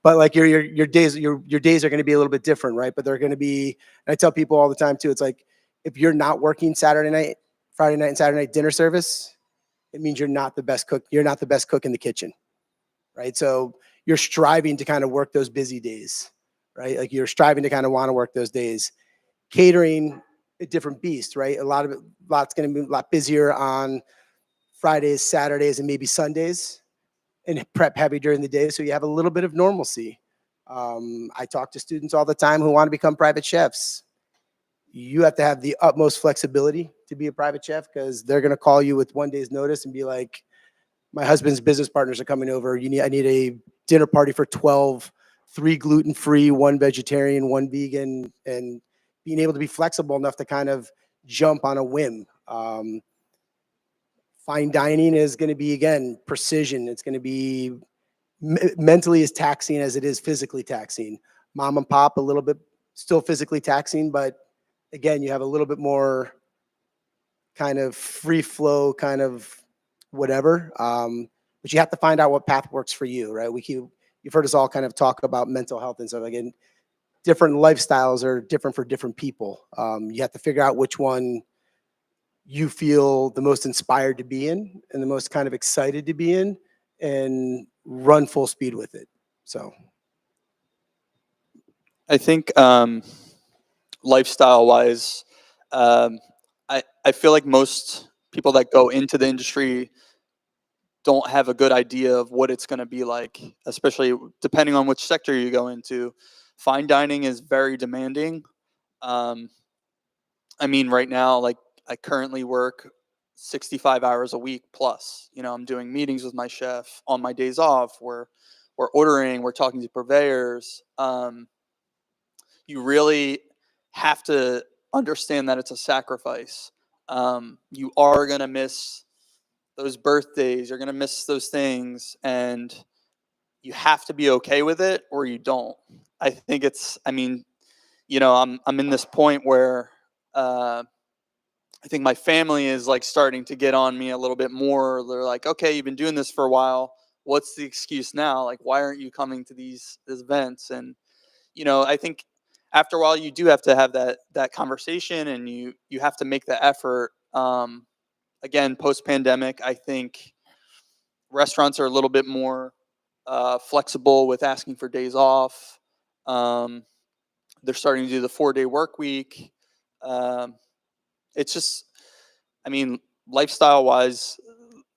but like your days are going to be a little bit different, right? But they're going to be. And I tell people all the time too. It's like if you're not working Saturday night, Friday night, and Saturday night dinner service, it means you're not the best cook. You're not the best cook in the kitchen, right? So you're striving to kind of work those busy days, right? Like you're striving to kind of want to work those days. Catering, a different beast, right? Lot's going to be a lot busier on Fridays, Saturdays, and maybe Sundays, and prep heavy during the day. So you have a little bit of normalcy. I talk to students all the time who want to become private chefs. You have to have the utmost flexibility to be a private chef because they're going to call you with one day's notice and be like, my husband's business partners are coming over. I need a dinner party for 12, 3 gluten-free, 1 vegetarian, 1 vegan, and being able to be flexible enough to kind of jump on a whim. Fine dining is going to be, again, precision. It's going to be mentally as taxing as it is physically taxing. Mom and pop, a little bit still physically taxing, but again, you have a little bit more kind of free flow, kind of whatever. But you have to find out what path works for you, right? You've heard us all kind of talk about mental health and stuff. Again, different lifestyles are different for different people. You have to figure out which one you feel the most inspired to be in and the most kind of excited to be in and run full speed with it. So I think lifestyle wise, I feel like most people that go into the industry don't have a good idea of what it's going to be like, especially depending on which sector you go into. Fine dining is very demanding. I mean, right now, like I currently work 65 hours a week plus. You know, I'm doing meetings with my chef on my days off. We're ordering. We're talking to purveyors. You really have to understand that it's a sacrifice. You are gonna miss those birthdays. You're gonna miss those things, and you have to be okay with it, or you don't. I think it's. I mean, you know, I'm in this point where I think my family is like starting to get on me a little bit more. They're like, okay, you've been doing this for a while. What's the excuse now? Like, why aren't you coming to these events? And you know, I think after a while you do have to have that conversation, and you have to make the effort. Again, post pandemic, I think restaurants are a little bit more flexible with asking for days off. They're starting to do the 4-day work week. Um, it's just, I mean, lifestyle wise,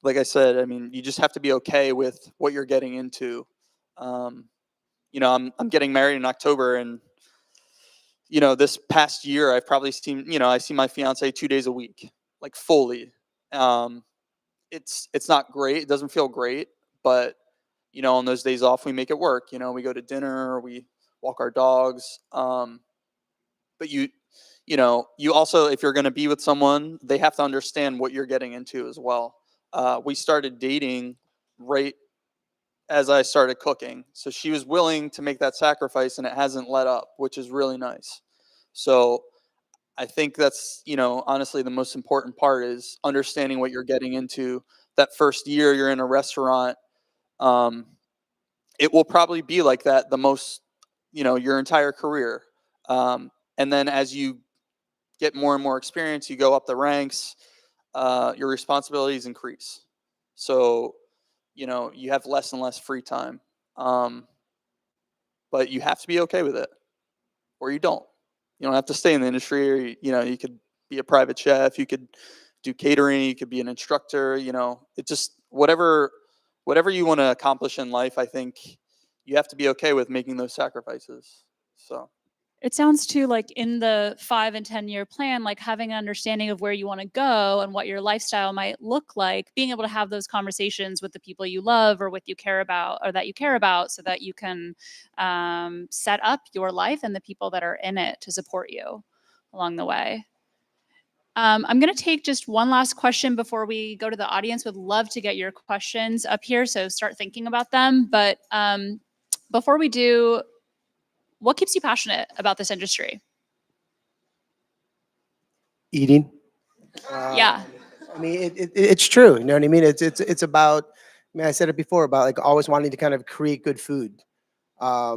like I said, I mean, you just have to be okay with what you're getting into. Um, you know, I'm getting married in October, and you know, this past year I've probably seen, you know, I see my fiance 2 days a week, like fully. Um, it's not great. It doesn't feel great, but you know, on those days off, we make it work. You know, we go to dinner, we walk our dogs. But you know, you also, if you're going to be with someone, they have to understand what you're getting into as well. We started dating right as I started cooking, so she was willing to make that sacrifice, and it hasn't let up, which is really nice. So I think that's, you know, honestly, the most important part is understanding what you're getting into. That first year you're in a restaurant, um, it will probably be like that the most, you know, your entire career. And then as you get more and more experience, you go up the ranks, your responsibilities increase. So, you know, you have less and less free time. Um, but you have to be okay with it, or you don't. You don't have to stay in the industry, or you know, you could be a private chef, you could do catering, you could be an instructor. You know, it just whatever you want to accomplish in life. I think you have to be okay with making those sacrifices. So It sounds too like in the 5 and 10-year plan, like having an understanding of where you want to go and what your lifestyle might look like, being able to have those conversations with the people you love or with you care about or that you care about so that you can set up your life and the people that are in it to support you along the way. I'm going to take just one last question before we go to the audience. Would love to get your questions up here, so start thinking about them. But before we do, what keeps you passionate about this industry? Eating. Yeah. I mean, it's true. You know what I mean? It's about. I mean, I said it before about like always wanting to kind of create good food. I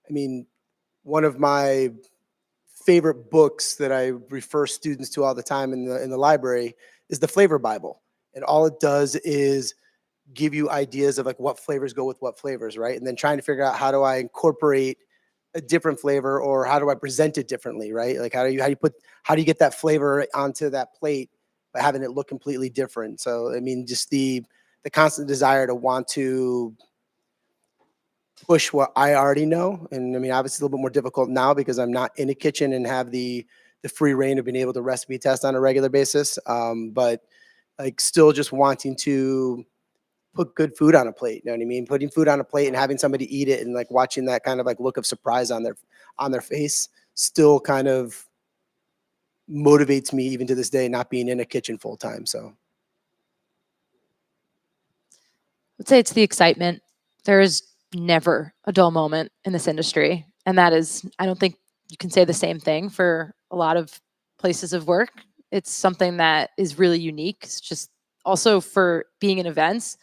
mean, one of my favorite books that I refer students to all the time in the library is the Flavor Bible, and all it does is give you ideas of like what flavors go with what flavors, right? And then trying to figure out how do I incorporate a different flavor or how do I present it differently, right? Like how do you get that flavor onto that plate by having it look completely different? So I mean, just the constant desire to want to push what I already know. And I mean, obviously a little bit more difficult now because I'm not in a kitchen and have the free reign of being able to recipe test on a regular basis. But like still just wanting to put good food on a plate. You know what I mean? Putting food on a plate and having somebody eat it and like watching that kind of like look of surprise on their face still kind of motivates me even to this day, not being in a kitchen full time. So I'd say it's the excitement. There is never a dull moment in this industry. And that is, I don't think you can say the same thing for a lot of places of work. It's something that is really unique. It's just also for being in events,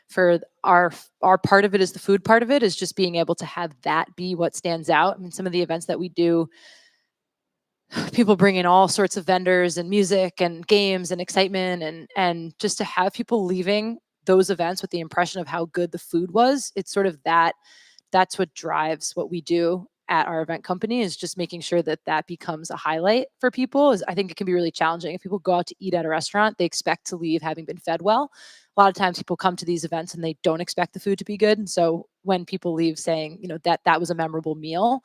for our part of it is the food part of it is just being able to have that be what stands out. I mean, some of the events that we do, people bring in all sorts of vendors and music and games and excitement and just to have people leaving those events with the impression of how good the food was, it's sort of that's what drives what we do at our event company, is just making sure that that becomes a highlight for people. Is I think it can be really challenging if people go out to eat at a restaurant, they expect to leave having been fed well. A lot of times people come to these events and they don't expect the food to be good, and so when people leave saying, you know, that was a memorable meal,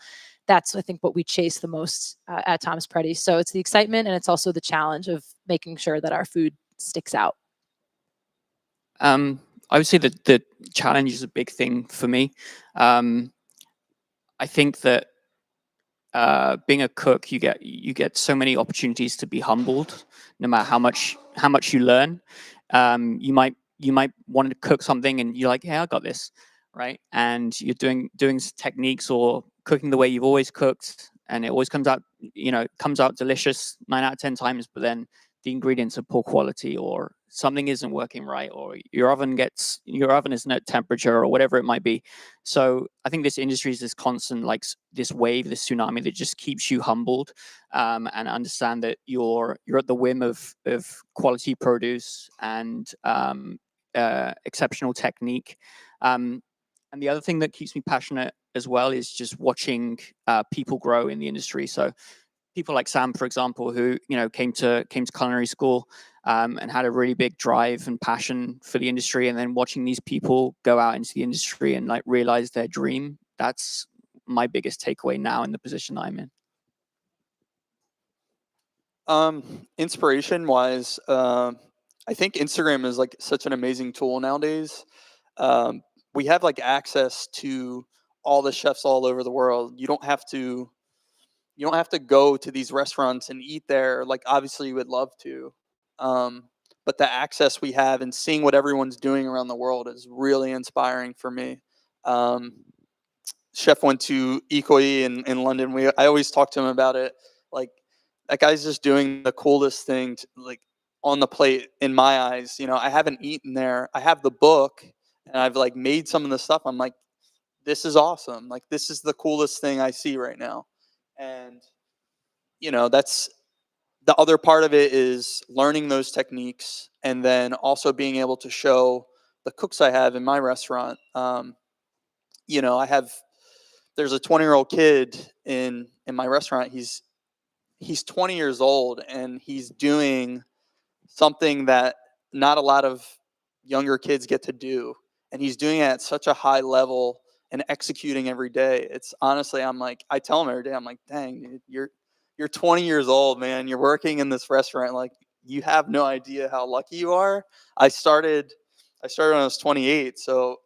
that's I think what we chase the most at Tom's Pretty. So it's the excitement and it's also the challenge of making sure that our food sticks out. I would say that the challenge is a big thing for me. I think that being a cook, you get so many opportunities to be humbled, no matter how much you learn. You might want to cook something and you're like, yeah, I got this, right? And you're doing techniques or cooking the way you've always cooked, and it always comes out delicious 9 out of 10 times, but then the ingredients are poor quality or something isn't working right or your oven isn't at temperature or whatever it might be. So I think this industry is this constant, like this wave, this tsunami that just keeps you humbled, and understand that you're at the whim of quality produce and exceptional technique. And the other thing that keeps me passionate as well is just watching people grow in the industry. So people like Sam, for example, who came to culinary school and had a really big drive and passion for the industry, and then watching these people go out into the industry and like realize their dream. That's my biggest takeaway now in the position I'm in. Inspiration wise, I think Instagram is like such an amazing tool nowadays. We have like access to all the chefs all over the world. You don't have to go to these restaurants and eat there. Like obviously you would love to. But the access we have and seeing what everyone's doing around the world is really inspiring for me. Chef went to Ikoyi in London. I always talk to him about it. Like that guy's just doing the coolest thing like on the plate in my eyes. You know, I haven't eaten there. I have the book and I've like made some of the stuff. I'm like, this is awesome. Like this is the coolest thing I see right now. And that's the other part of it, is learning those techniques and then also being able to show the cooks I have in my restaurant. There's a 20-year-old kid in my restaurant. He's 20 years old and he's doing something that not a lot of younger kids get to do. And he's doing it at such a high level and executing every day. It's honestly, I'm like, I tell him every day, I'm like, dang, dude, you're 20 years old, man. You're working in this restaurant. Like, you have no idea how lucky you are. I started when I was 28, so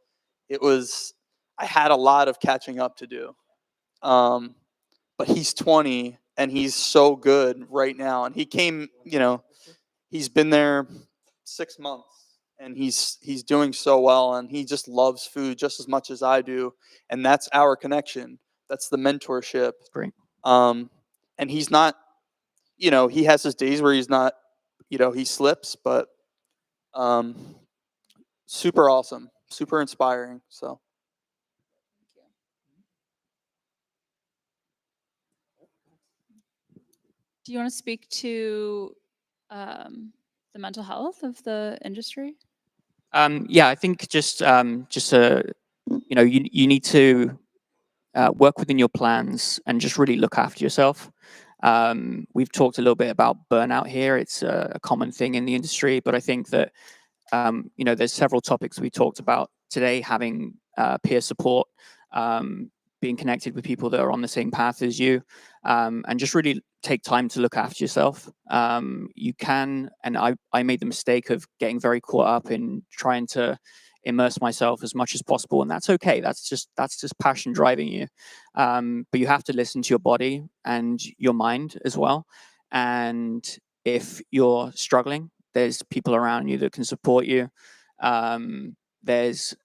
I had a lot of catching up to do. But he's 20 and he's so good right now. And he came, he's been there 6 months and he's doing so well, and he just loves food just as much as I do. And that's our connection. That's the mentorship. Great. And he's not, he has his days where he's not, he slips, but super awesome, super inspiring. So. Do you want to speak to the mental health of the industry? Yeah, I think just you need to work within your plans and just really look after yourself. We've talked a little bit about burnout here. It's a common thing in the industry, but I think that there's several topics we talked about today: having peer support, being connected with people that are on the same path as you, and just really take time to look after yourself. You can, and I made the mistake of getting very caught up in trying to immerse myself as much as possible, and that's okay. That's just passion driving you. But you have to listen to your body and your mind as well. And if you're struggling, there's people around you that can support you. There's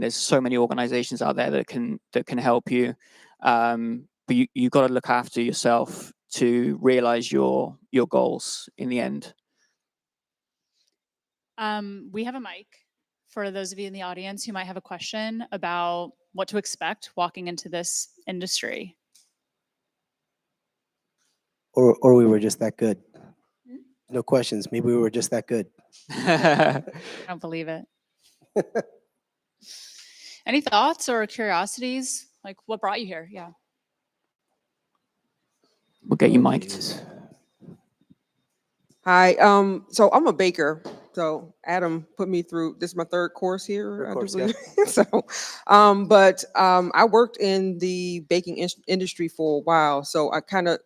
so many organizations out there that can help you. But you got to look after yourself to realize your goals in the end. We have a mic for those of you in the audience who might have a question about what to expect walking into this industry. Or we were just that good. No questions. Maybe we were just that good. I don't believe it. Any thoughts or curiosities? Like, what brought you here? Yeah. We'll get you mic'd. Hi, so I'm a baker. So Adam put me through, this is my third course here. Third I do course, believe. I worked in the baking industry for a while. So I kind of,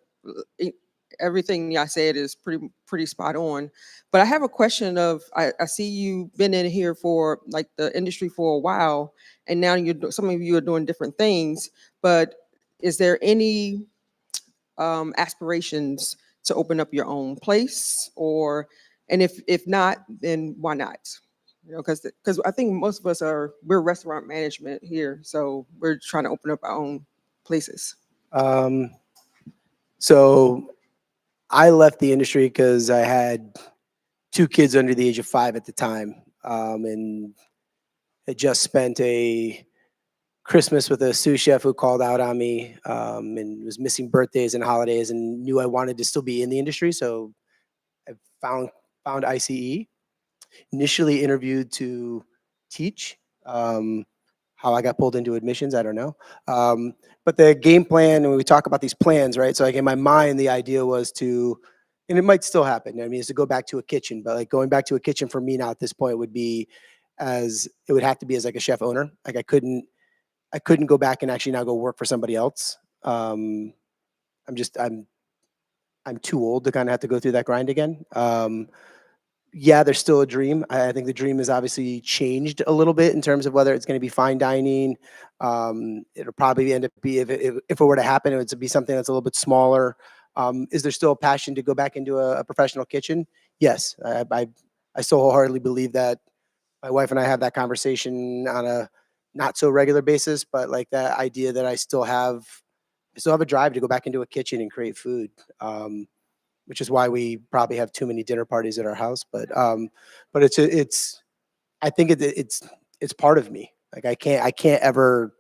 everything I said is pretty spot on. But I have a question of, I see you've been in here for like the industry for a while, and now some of you are doing different things, but is there any aspirations to open up your own place, and if not, then why not? Because I think most of us we're restaurant management here, so we're trying to open up our own places. So I left the industry because I had 2 kids under the age of 5 at the time, and had just spent a Christmas with a sous chef who called out on me, and was missing birthdays and holidays, and knew I wanted to still be in the industry. So I found ICE. Initially interviewed to teach. How I got pulled into admissions, I don't know. But the game plan, and when we talk about these plans, right? So like in my mind, the idea was to, and it might still happen. I mean, is to go back to a kitchen, but like going back to a kitchen for me now at this point would be it would have to be as like a chef owner. Like I couldn't go back and actually now go work for somebody else. I'm too old to kind of have to go through that grind again. Yeah, there's still a dream. I think the dream has obviously changed a little bit in terms of whether it's going to be fine dining. It'll probably end up if it were to happen, it would be something that's a little bit smaller. Is there still a passion to go back into a professional kitchen? Yes, I still wholeheartedly believe that. My wife and I have that conversation on a not so regular basis, but like that idea that I still have a drive to go back into a kitchen and create food. Which is why we probably have too many dinner parties at our house. But it's I think it's part of me. Like I can't ever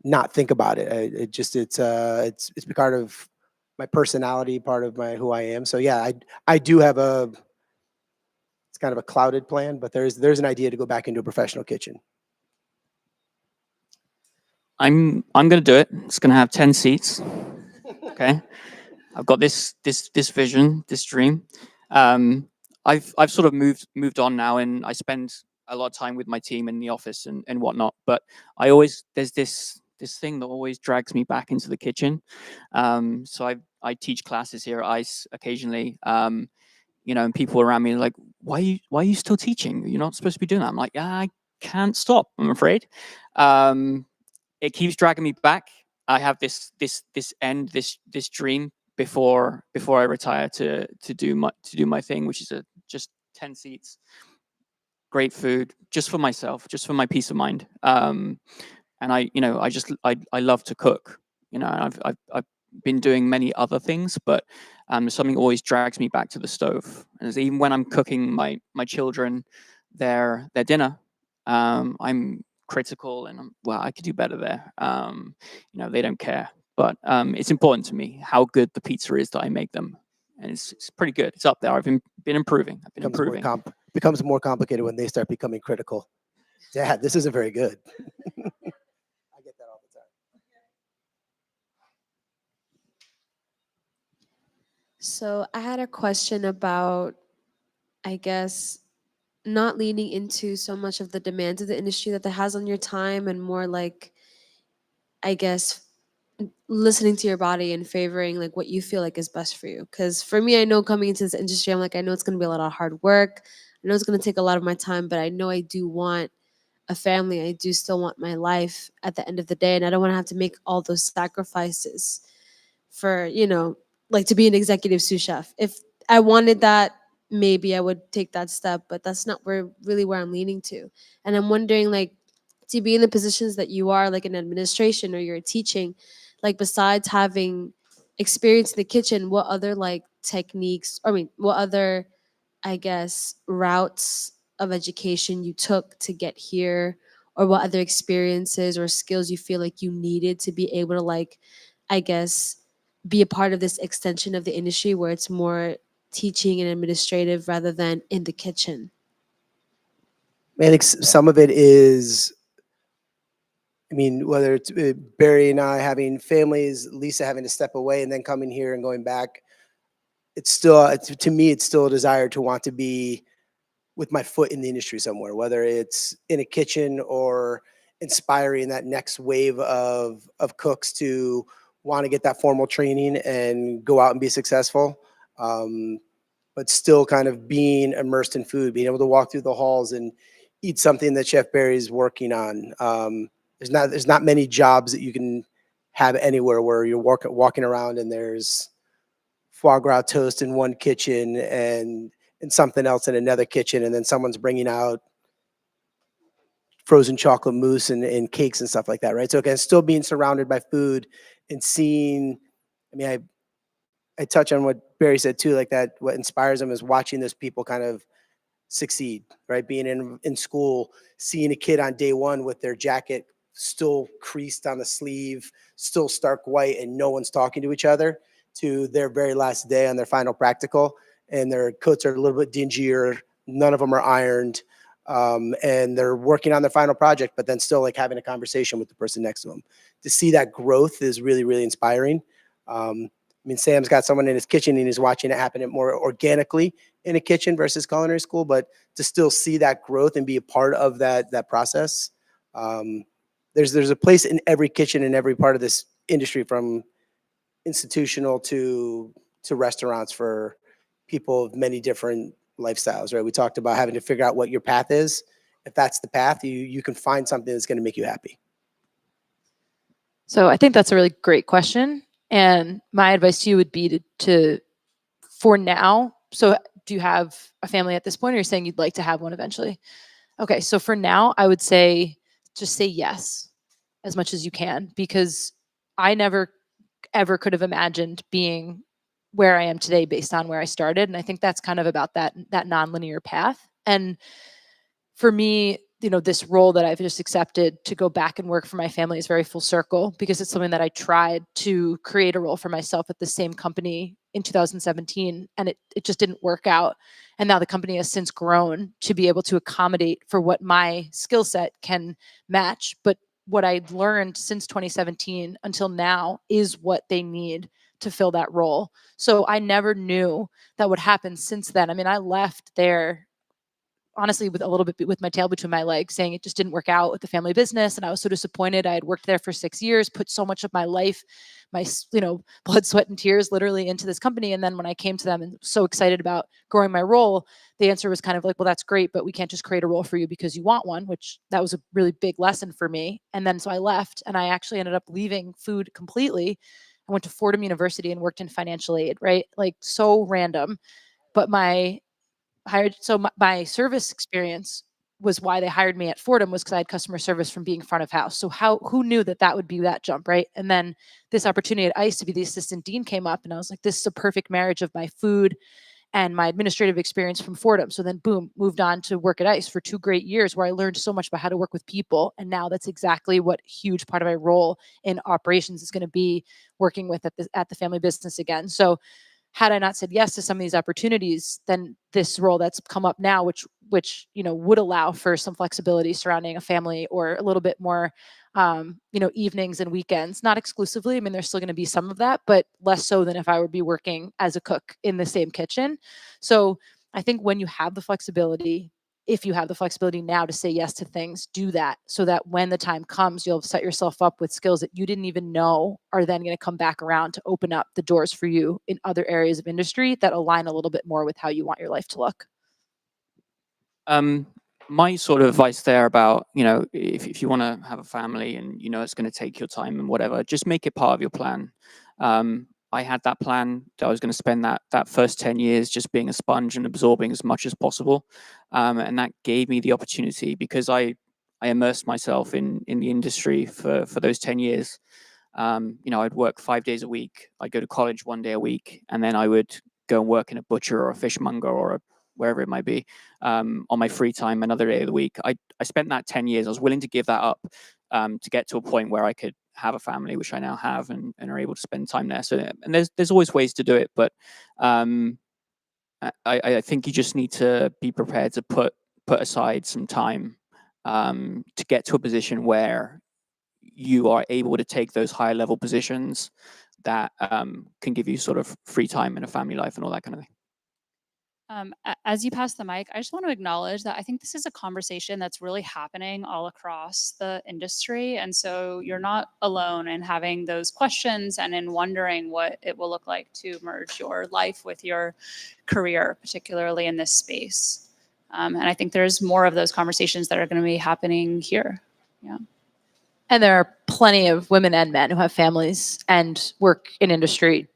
not think about it. It's part of my personality, part of who I am. So yeah, I do have it's kind of a clouded plan, but there's an idea to go back into a professional kitchen. I'm gonna do it. It's gonna have 10 seats. Okay. I've got this vision, this dream. I've sort of moved on now, and I spend a lot of time with my team in the office and whatnot. But there's this thing that always drags me back into the kitchen. So I teach classes here at ICE occasionally. And people around me are like, why are you still teaching? You're not supposed to be doing that. I'm like, yeah, I can't stop, I'm afraid. It keeps dragging me back. I have this dream before I retire to do my thing, which is just 10 seats, great food, just for myself, just for my peace of mind. And I love to cook. I've been doing many other things, but something always drags me back to the stove. And even when I'm cooking my children their dinner, I'm critical and I could do better there. They don't care, but it's important to me how good the pizza is that I make them, and it's pretty good. It's up there. I've been improving. Becomes more complicated when they start becoming critical. Dad, this isn't very good. I get that all the time. So I had a question about, I guess, not leaning into so much of the demands of the industry that has on your time, and more like, I guess, listening to your body and favoring like what you feel like is best for you. Because for me, I know coming into this industry, I'm like, I know it's going to be a lot of hard work. I know it's going to take a lot of my time, but I know I do want a family. I do still want my life at the end of the day, and I don't want to have to make all those sacrifices for, like to be an executive sous chef. If I wanted that, maybe I would take that step, but that's not where I'm leaning to. And I'm wondering, like, to be in the positions that you are, like in administration or you're teaching, like besides having experience in the kitchen, what other like techniques, what other, I guess, routes of education you took to get here, or what other experiences or skills you feel like you needed to be able to, like, I guess, be a part of this extension of the industry where it's more teaching and administrative rather than in the kitchen? I think some of it is, whether it's Barry and I having families, Lisa having to step away and then coming here and going back, it's still, to me, it's still a desire to want to be with my foot in the industry somewhere, whether it's in a kitchen or inspiring that next wave of cooks to want to get that formal training and go out and be successful. But still kind of being immersed in food, being able to walk through the halls and eat something that Chef Barry's working on. There's not many jobs that you can have anywhere where you're walking around and there's foie gras toast in one kitchen and something else in another kitchen, and then someone's bringing out frozen chocolate mousse and cakes and stuff like that, right? So again, still being surrounded by food and seeing, I touch on what Barry said too, like that, what inspires them is watching those people kind of succeed, right? Being in school, seeing a kid on day one with their jacket still creased on the sleeve, still stark white, and no one's talking to each other, to their very last day on their final practical, and their coats are a little bit dingier, none of them are ironed, and they're working on their final project, but then still like having a conversation with the person next to them. To see that growth is really, really inspiring. Sam's got someone in his kitchen and he's watching it happen more organically in a kitchen versus culinary school, but to still see that growth and be a part of that process. There's a place in every kitchen in every part of this industry, from institutional to restaurants, for people of many different lifestyles, right? We talked about having to figure out what your path is. If that's the path, you can find something that's going to make you happy. So I think that's a really great question. And my advice to you would be to for now, so do you have a family at this point, or you're saying you'd like to have one eventually? Okay, so for now, I would say just say yes as much as you can, because I never ever could have imagined being where I am today based on where I started. And I think that's kind of about that nonlinear path. And for me, this role that I've just accepted to go back and work for my family is very full circle, because it's something that I tried to create a role for myself at the same company in 2017, and it just didn't work out. And now the company has since grown to be able to accommodate for what my skill set can match. But what I learned since 2017 until now is what they need to fill that role. So I never knew that would happen since then. I left there honestly with a little bit with my tail between my legs, saying it just didn't work out with the family business. And I was so disappointed. I had worked there for 6 years, put so much of my life, blood, sweat, and tears literally into this company. And then when I came to them and so excited about growing my role, the answer was kind of like, well, that's great, but we can't just create a role for you because you want one, which that was a really big lesson for me. And then so I left, and I actually ended up leaving food completely. I went to Fordham University and worked in financial aid, right? Like so random. But my service experience was why they hired me at Fordham, was because I had customer service from being front of house. So who knew that would be that jump, right? And then this opportunity at ICE to be the assistant dean came up, and I was like, this is a perfect marriage of my food and my administrative experience from Fordham. So then boom, moved on to work at ICE for 2 great years, where I learned so much about how to work with people. And now that's exactly what huge part of my role in operations is going to be, working with at the family business again. So had I not said yes to some of these opportunities, then this role that's come up now, which would allow for some flexibility surrounding a family, or a little bit more, evenings and weekends, not exclusively. I mean, there's still going to be some of that, but less so than if I would be working as a cook in the same kitchen. So I think when you have the flexibility, if you have the flexibility now to say yes to things, do that, so that when the time comes, you'll set yourself up with skills that you didn't even know are then going to come back around to open up the doors for you in other areas of industry that align a little bit more with how you want your life to look. My sort of advice there about, if you want to have a family and it's going to take your time and whatever, just make it part of your plan. I had that plan that I was going to spend that first 10 years just being a sponge and absorbing as much as possible. And that gave me the opportunity, because I immersed myself in the industry for those 10 years. I'd work 5 days a week. I'd go to college 1 day a week, and then I would go and work in a butcher or a fishmonger or wherever it might be, on my free time another day of the week. I spent that 10 years. I was willing to give that up to get to a point where I could have a family, which I now have, and are able to spend time there. So, and there's always ways to do it, but I think you just need to be prepared to put aside some time to get to a position where you are able to take those higher level positions that can give you sort of free time and a family life and all that kind of thing. As you pass the mic, I just want to acknowledge that I think this is a conversation that's really happening all across the industry. And so you're not alone in having those questions and in wondering what it will look like to merge your life with your career, particularly in this space. And I think there's more of those conversations that are going to be happening here. Yeah. And there are plenty of women and men who have families and work in industry,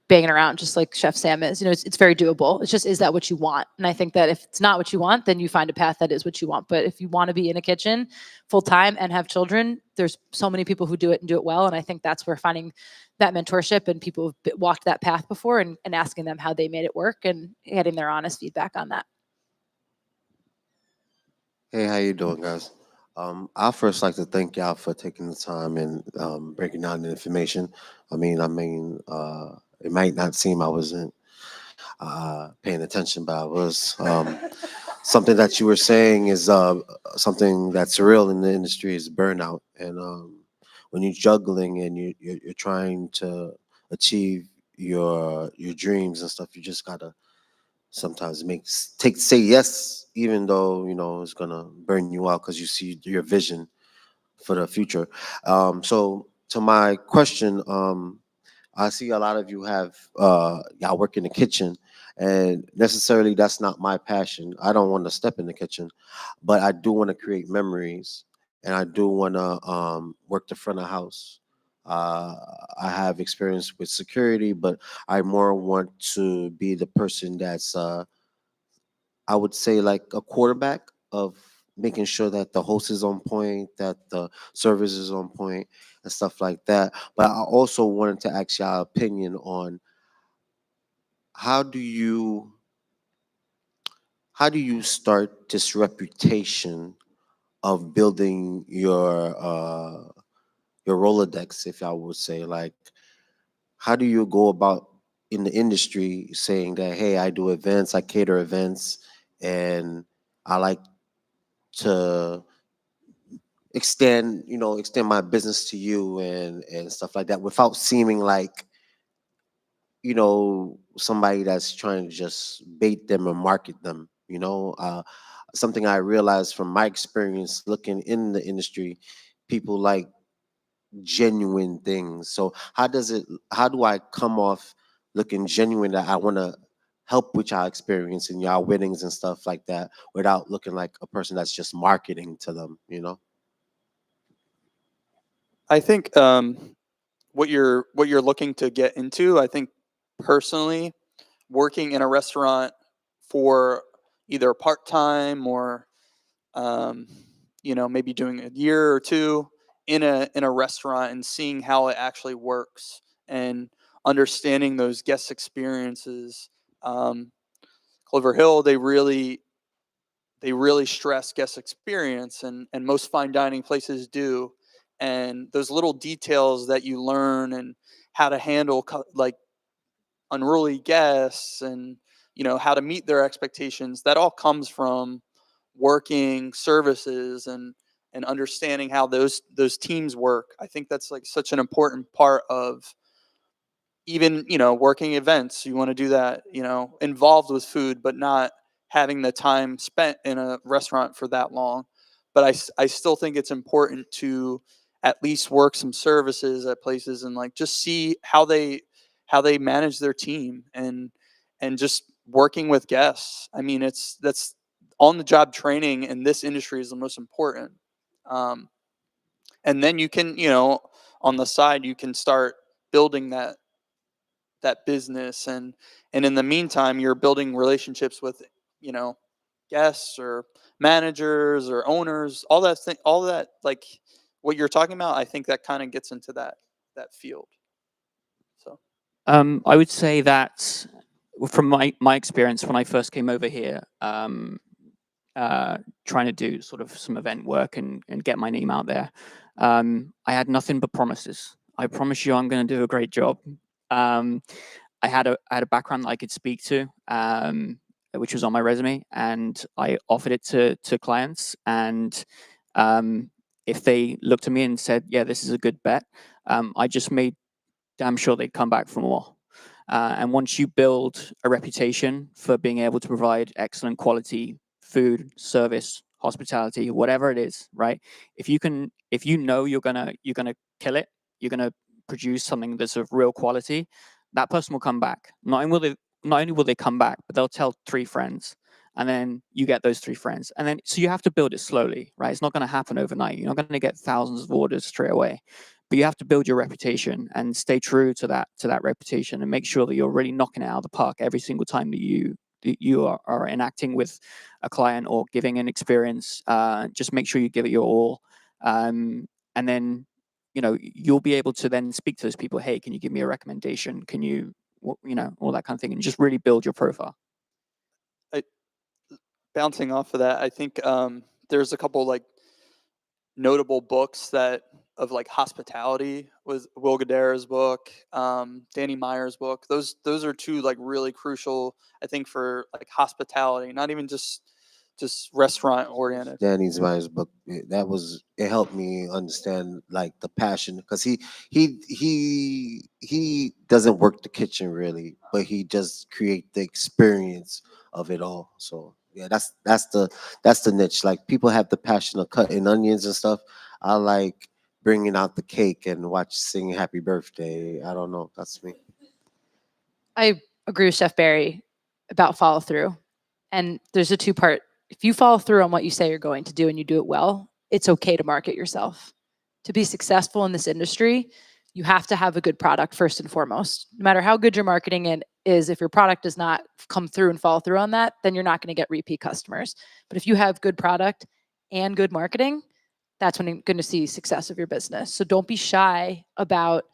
banging around just like Chef Sam is. It's very doable. It's just, is that what you want? And I think that if it's not what you want, then you find a path that is what you want. But if you want to be in a kitchen full time and have children, there's so many people who do it and do it well. And I think that's where finding that mentorship and people who've walked that path before, and asking them how they made it work and getting their honest feedback on that. Hey, how you doing, guys? I'd first like to thank y'all for taking the time and breaking down the information. It might not seem I wasn't paying attention, but I was. Something that you were saying is something that's real in the industry is burnout, and when you're juggling and you're trying to achieve your dreams and stuff, you just gotta sometimes say yes, even though it's gonna burn you out because you see your vision for the future. So to my question, I see a lot of you have y'all work in the kitchen, and necessarily that's not my passion. I don't want to step in the kitchen, but I do want to create memories, and I do want to work the front of house. Uh, I have experience with security, but I more want to be the person that's I would say like a quarterback of making sure that the host is on point, that the service is on point, and stuff like that. But I also wanted to ask y'all opinion on how do you start this reputation of building your Rolodex, if I would say, like how do you go about in the industry saying that, hey, I do events, I cater events, and I like to extend my business to you and stuff like that without seeming like somebody that's trying to just bait them or market them. something I realized from my experience looking in the industry, people like genuine things. So how do I come off looking genuine that I want to help with y'all experience and y'all winnings and stuff like that without looking like a person that's just marketing to them, you know? I think what you're looking to get into, I think personally, working in a restaurant for either part time or maybe doing a year or two in a restaurant and seeing how it actually works and understanding those guest experiences. Clover Hill, they really stress guest experience, and most fine dining places do. And those little details that you learn and how to handle like unruly guests and how to meet their expectations, that all comes from working services and understanding how those teams work. I think that's like such an important part of even working events. You want to do that, involved with food, but not having the time spent in a restaurant for that long. But I still think it's important to at least work some services at places and like just see how they manage their team and just working with guests. I mean, that's on the job training in this industry is the most important. um, and then you can on the side you can start building that business, and in the meantime you're building relationships with you know guests or managers or owners, all that, like what you're talking about. I think that kind of gets into that field. So I would say that from my experience when I first came over here, trying to do sort of some event work and get my name out there, I had nothing but promises. I promise you, I'm going to do a great job. Um, I had a background that I could speak to, which was on my resume, and I offered it to clients. And if they looked at me and said, "Yeah, this is a good bet," I just made damn sure they'd come back for more. And once you build a reputation for being able to provide excellent quality food, service, hospitality, whatever it is, right? If you know you're gonna kill it, you're gonna produce something that's of real quality, that person will come back. Not only will they come back, but they'll tell 3 friends, and then you get those 3 friends, and then so you have to build it slowly, right? It's not going to happen overnight. You're not going to get thousands of orders straight away, but you have to build your reputation and stay true to that reputation and make sure that you're really knocking it out of the park every single time that you are enacting with a client or giving an experience. Just make sure you give it your all, and then you'll be able to then speak to those people. Hey, can you give me a recommendation? Can you all that kind of thing, and just really build your profile. bouncing off of that, I think there's a couple like notable books that of like hospitality with Will Guidara's book, Danny Meyer's book. Those are two like really crucial, I think, for like hospitality, not even just restaurant oriented. Danny's Myers book, it helped me understand like the passion, because he doesn't work the kitchen really, but he just create the experience of it all. So yeah, that's the niche. Like people have the passion of cutting onions and stuff. I like bringing out the cake and watch singing happy birthday. I don't know, that's me. I agree with Chef Barry about follow through. And there's a two-part. If you follow through on what you say you're going to do and you do it well, it's okay to market yourself. To be successful in this industry, you have to have a good product first and foremost. No matter how good your marketing is, if your product does not come through and follow through on that, then you're not going to get repeat customers. But if you have good product and good marketing, that's when you're going to see success of your business. So don't be shy about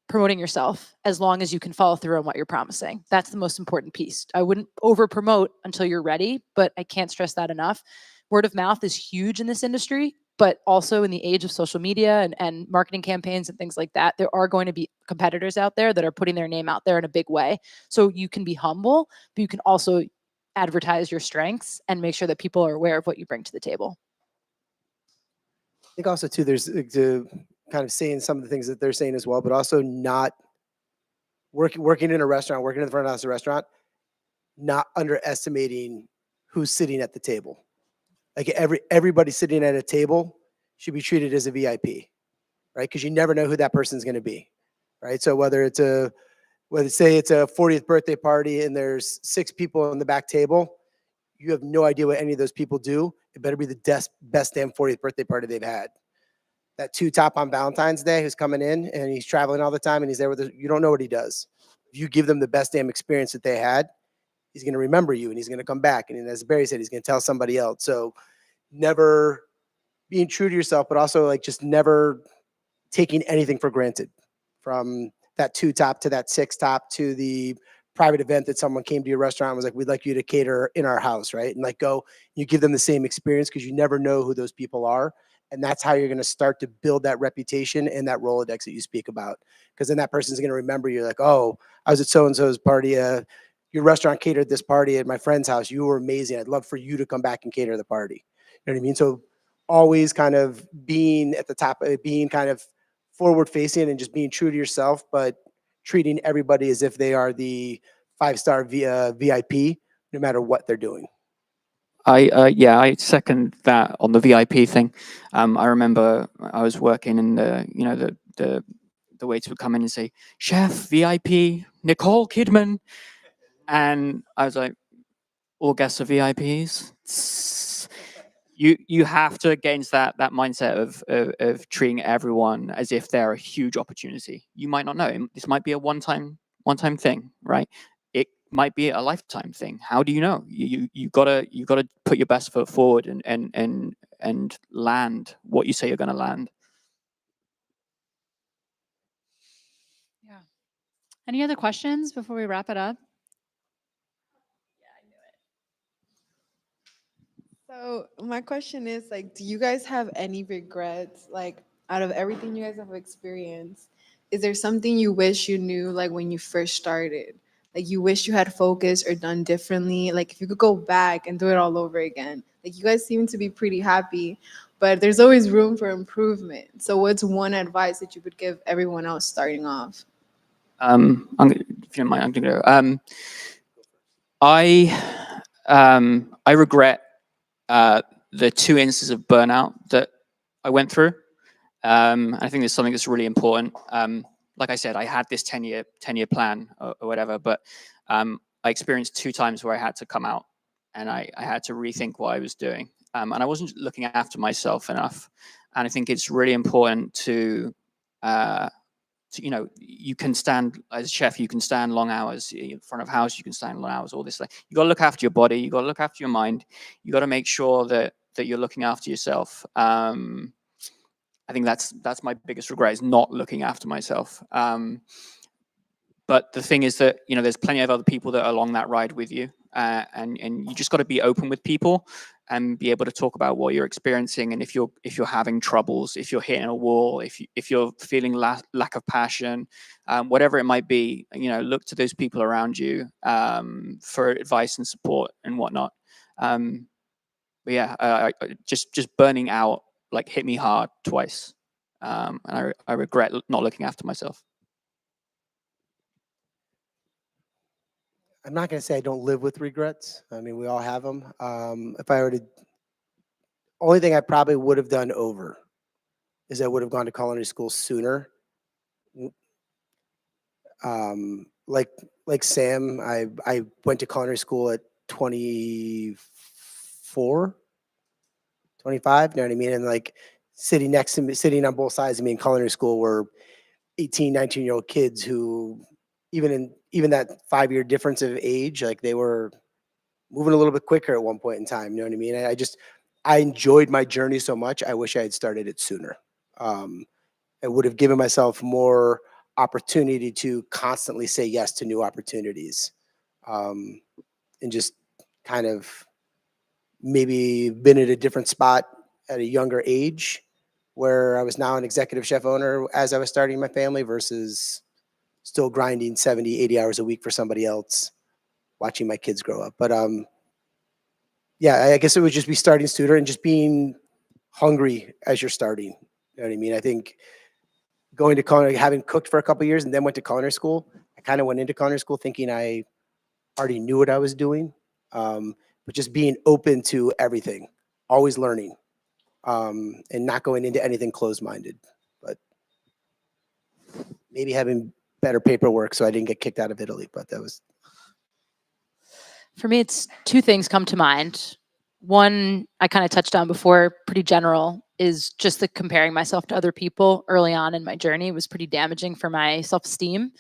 promoting yourself as long as you can follow through on what you're promising. That's the most important piece. I wouldn't over promote until you're ready, but I can't stress that enough. Word of mouth is huge in this industry, but also in the age of social media and marketing campaigns and things like that, there are going to be competitors out there that are putting their name out there in a big way. So you can be humble, but you can also advertise your strengths and make sure that people are aware of what you bring to the table. I think also too, there's to kind of saying some of the things that they're saying as well, but also not working in a restaurant, working in the front of house of a restaurant, not underestimating who's sitting at the table. Like everybody sitting at a table should be treated as a VIP, right? Because you never know who that person's going to be, right? So whether say it's a 40th birthday party and there's 6 people on the back table, you have no idea what any of those people do. It better be the best damn 40th birthday party they've had. That 2 top on Valentine's Day who's coming in and he's traveling all the time and he's there with you don't know what he does. If you give them the best damn experience that they had, he's going to remember you and he's going to come back. And as Barry said, he's going to tell somebody else. So never being true to yourself, but also like just never taking anything for granted, from that 2 top to that 6 top to the private event that someone came to your restaurant and was like, we'd like you to cater in our house, right? And like go, you give them the same experience because you never know who those people are. And that's how you're going to start to build that reputation and that Rolodex that you speak about. Because then that person's going to remember you're like, oh, I was at so-and-so's party. Your restaurant catered this party at my friend's house. You were amazing. I'd love for you to come back and cater the party. You know what I mean? So always kind of being at the top, being kind of forward facing and just being true to yourself, but treating everybody as if they are the 5-star VIP, no matter what they're doing. I second that on the VIP thing. I remember I was working in the waiter would come in and say, "Chef, VIP, Nicole Kidman," and I was like, "All guests are VIPs." You have to get into that mindset of treating everyone as if they're a huge opportunity. You might not know. This might be a one time thing, right? It might be a lifetime thing. How do you know? You gotta put your best foot forward and land what you say you're gonna land. Yeah. Any other questions before we wrap it up? So my question is like, do you guys have any regrets, like out of everything you guys have experienced? Is there something you wish you knew like when you first started? Like you wish you had focused or done differently? Like if you could go back and do it all over again. Like you guys seem to be pretty happy, but there's always room for improvement. So what's one advice that you would give everyone else starting off? If you don't mind, I'm gonna go. I regret the 2 instances of burnout that I went through. I think there's something that's really important. Like I said, I had this 10-year plan or whatever, but I experienced 2 times where I had to come out and I had to rethink what I was doing. And I wasn't looking after myself enough. And I think it's really important to you can stand as a chef, you can stand long hours in front of house, you can stand long hours, all this stuff. You got to look after your body, you got to look after your mind, you got to make sure that you're looking after yourself. I think that's my biggest regret, is not looking after myself. But the thing is that there's plenty of other people that are along that ride with you, and you just got to be open with people and be able to talk about what you're experiencing. And if you're having troubles, if you're hitting a wall, if you're feeling lack of passion, whatever it might be, look to those people around you for advice and support and whatnot. But yeah, just burning out like hit me hard twice, and I regret not looking after myself. I'm not going to say I don't live with regrets. I mean, we all have them. If I were to, only thing I probably would have done over is I would have gone to culinary school sooner. Like Sam, I went to culinary school at 24, 25, you know what I mean? And like sitting next to me, sitting on both sides of me in culinary school were 18, 19-year-old kids who even that 5-year difference of age, like they were moving a little bit quicker at one point in time. You know what I mean? I enjoyed my journey so much. I wish I had started it sooner. I would have given myself more opportunity to constantly say yes to new opportunities, and just kind of maybe been at a different spot at a younger age where I was now an executive chef owner as I was starting my family versus still grinding 70, 80 hours a week for somebody else, watching my kids grow up. But yeah, I guess it would just be starting sooner and just being hungry as you're starting. You know what I mean? I think going to culinary, having cooked for a couple of years and then went to culinary school, I kind of went into culinary school thinking I already knew what I was doing. but just being open to everything, always learning, and not going into anything closed-minded. But maybe having better paperwork so I didn't get kicked out of Italy, but that was. For me, it's two things come to mind. One I kind of touched on before, pretty general, is just the comparing myself to other people early on in my journey was pretty damaging for my self-esteem.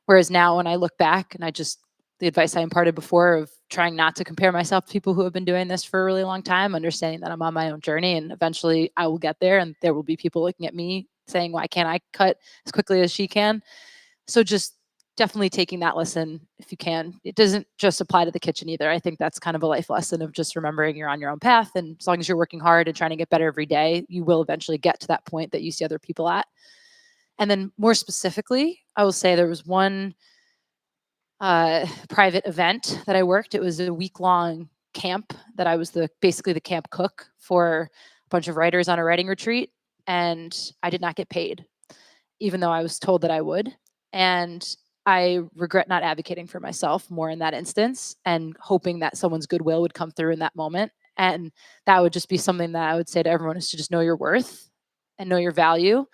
Whereas now when I look back and the advice I imparted before of trying not to compare myself to people who have been doing this for a really long time, understanding that I'm on my own journey and eventually I will get there and there will be people looking at me saying, why can't I cut as quickly as she can? So just definitely taking that lesson if you can. It doesn't just apply to the kitchen either. I think that's kind of a life lesson of just remembering you're on your own path. And as long as you're working hard and trying to get better every day, you will eventually get to that point that you see other people at. And then more specifically, I will say there was one private event that I worked. It was a week-long camp that I was basically the camp cook for a bunch of writers on a writing retreat. And I did not get paid, even though I was told that I would. And I regret not advocating for myself more in that instance and hoping that someone's goodwill would come through in that moment. And that would just be something that I would say to everyone is to just know your worth and know your value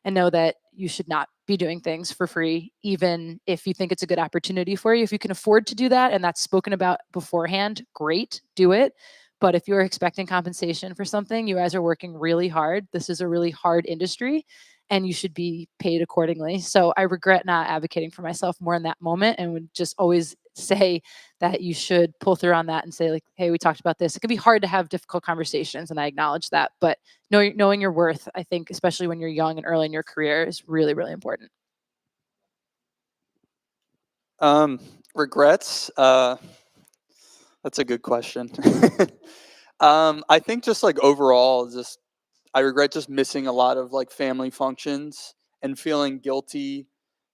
and know that you should not be doing things for free, even if you think it's a good opportunity for you. If you can afford to do that and that's spoken about beforehand, great, do it. But if you're expecting compensation for something, you guys are working really hard. This is a really hard industry and you should be paid accordingly. So I regret not advocating for myself more in that moment and would just always say that you should pull through on that and say like, hey, we talked about this. It can be hard to have difficult conversations and I acknowledge that, but knowing your worth, I think, especially when you're young and early in your career is really, really important. Regrets? That's a good question. I think just like overall, just I regret just missing a lot of like family functions and feeling guilty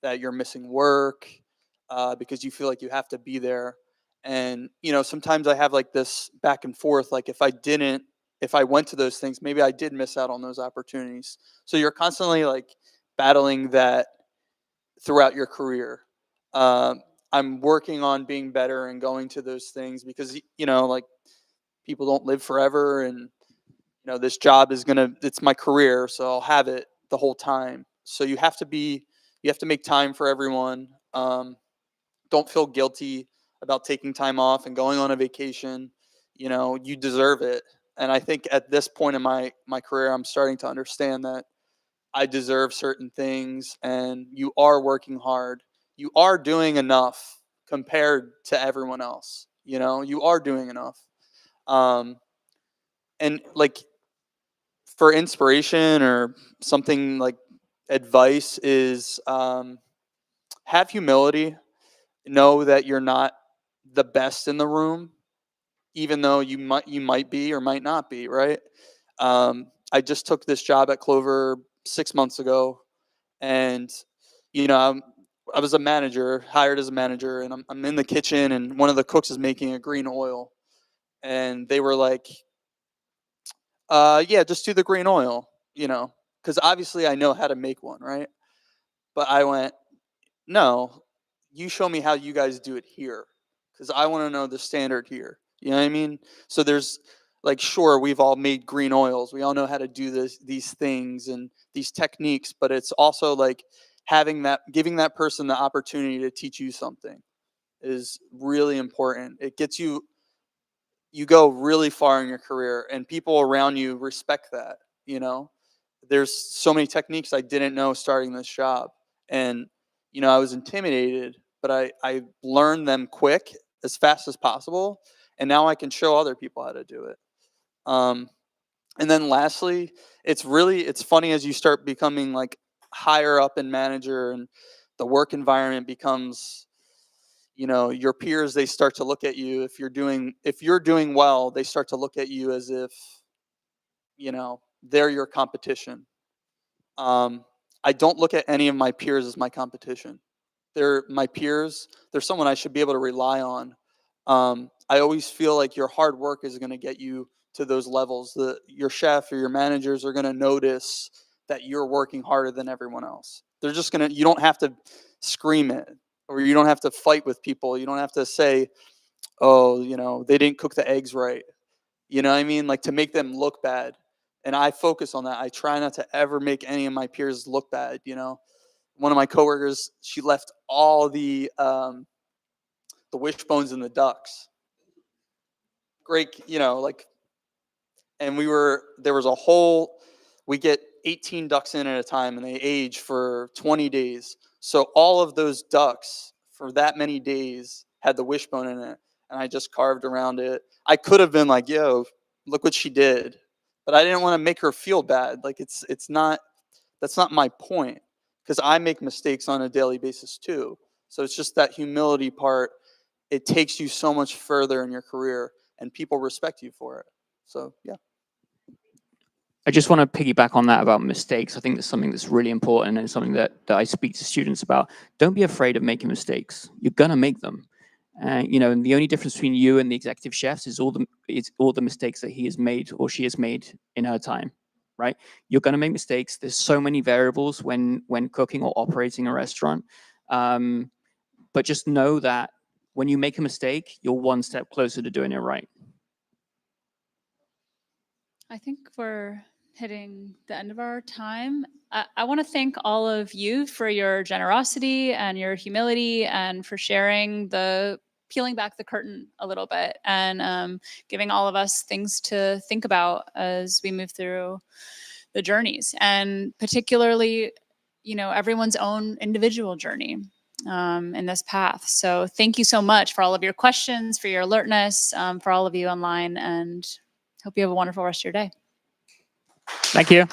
that you're missing work because you feel like you have to be there. And sometimes I have like this back and forth. Like if I went to those things, maybe I did miss out on those opportunities. So you're constantly like battling that throughout your career. Um, I'm working on being better and going to those things because like people don't live forever, and this job it's my career, so I'll have it the whole time. So you have to make time for everyone. Don't feel guilty about taking time off and going on a vacation. You deserve it. And I think at this point in my career, I'm starting to understand that I deserve certain things, and you are working hard. You are doing enough compared to everyone else. You are doing enough. And like for inspiration or something like advice is have humility. Know that you're not the best in the room, even though you might be or might not be, right? I just took this job at Clover 6 months ago, and I was a manager, hired as a manager, and I'm in the kitchen, and one of the cooks is making a green oil, and they were like, yeah, just do the green oil, because obviously I know how to make one, right? But I went, no, you show me how you guys do it here, because I want to know the standard here. You know what I mean? So there's like, sure, we've all made green oils. We all know how to do these things and these techniques, but it's also like giving that person the opportunity to teach you something is really important. It gets you go really far in your career, and people around you respect that. There's so many techniques I didn't know starting this job, and I was intimidated, but I learned them quick, as fast as possible, and now I can show other people how to do it. And then lastly, it's funny as you start becoming like higher up in manager, and the work environment becomes, your peers, they start to look at you. If you're doing well, they start to look at you as if they're your competition. I don't look at any of my peers as my competition. They're my peers. They're someone I should be able to rely on. I always feel like your hard work is going to get you to those levels. Your chef or your managers are going to notice that you're working harder than everyone else. They're just you don't have to scream it, or you don't have to fight with people. You don't have to say, oh, you know, they didn't cook the eggs right. You know what I mean? Like to make them look bad. And I focus on that. I try not to ever make any of my peers look bad. You know, one of my coworkers, she left all the wishbones in the ducks. Great, you know, like, and there was a whole, we get 18 ducks in at a time and they age for 20 days. So all of those ducks for that many days had the wishbone in it. And I just carved around it. I could have been like, yo, look what she did. But I didn't want to make her feel bad. Like it's not, that's not my point, because I make mistakes on a daily basis too. So it's just that humility part. It takes you so much further in your career and people respect you for it. So yeah. I just want to piggyback on that about mistakes. I think that's something that's really important and something that I speak to students about. Don't be afraid of making mistakes. You're gonna make them. You know, and the only difference between you and the executive chefs is all the mistakes that he has made or she has made in her time, right? You're gonna make mistakes. There's so many variables when cooking or operating a restaurant, but just know that when you make a mistake, you're one step closer to doing it right. I think we're hitting the end of our time. I want to thank all of you for your generosity and your humility and for sharing peeling back the curtain a little bit and giving all of us things to think about as we move through the journeys, and particularly, you know, everyone's own individual journey in this path. So thank you so much for all of your questions, for your alertness, for all of you online, and hope you have a wonderful rest of your day. Thank you.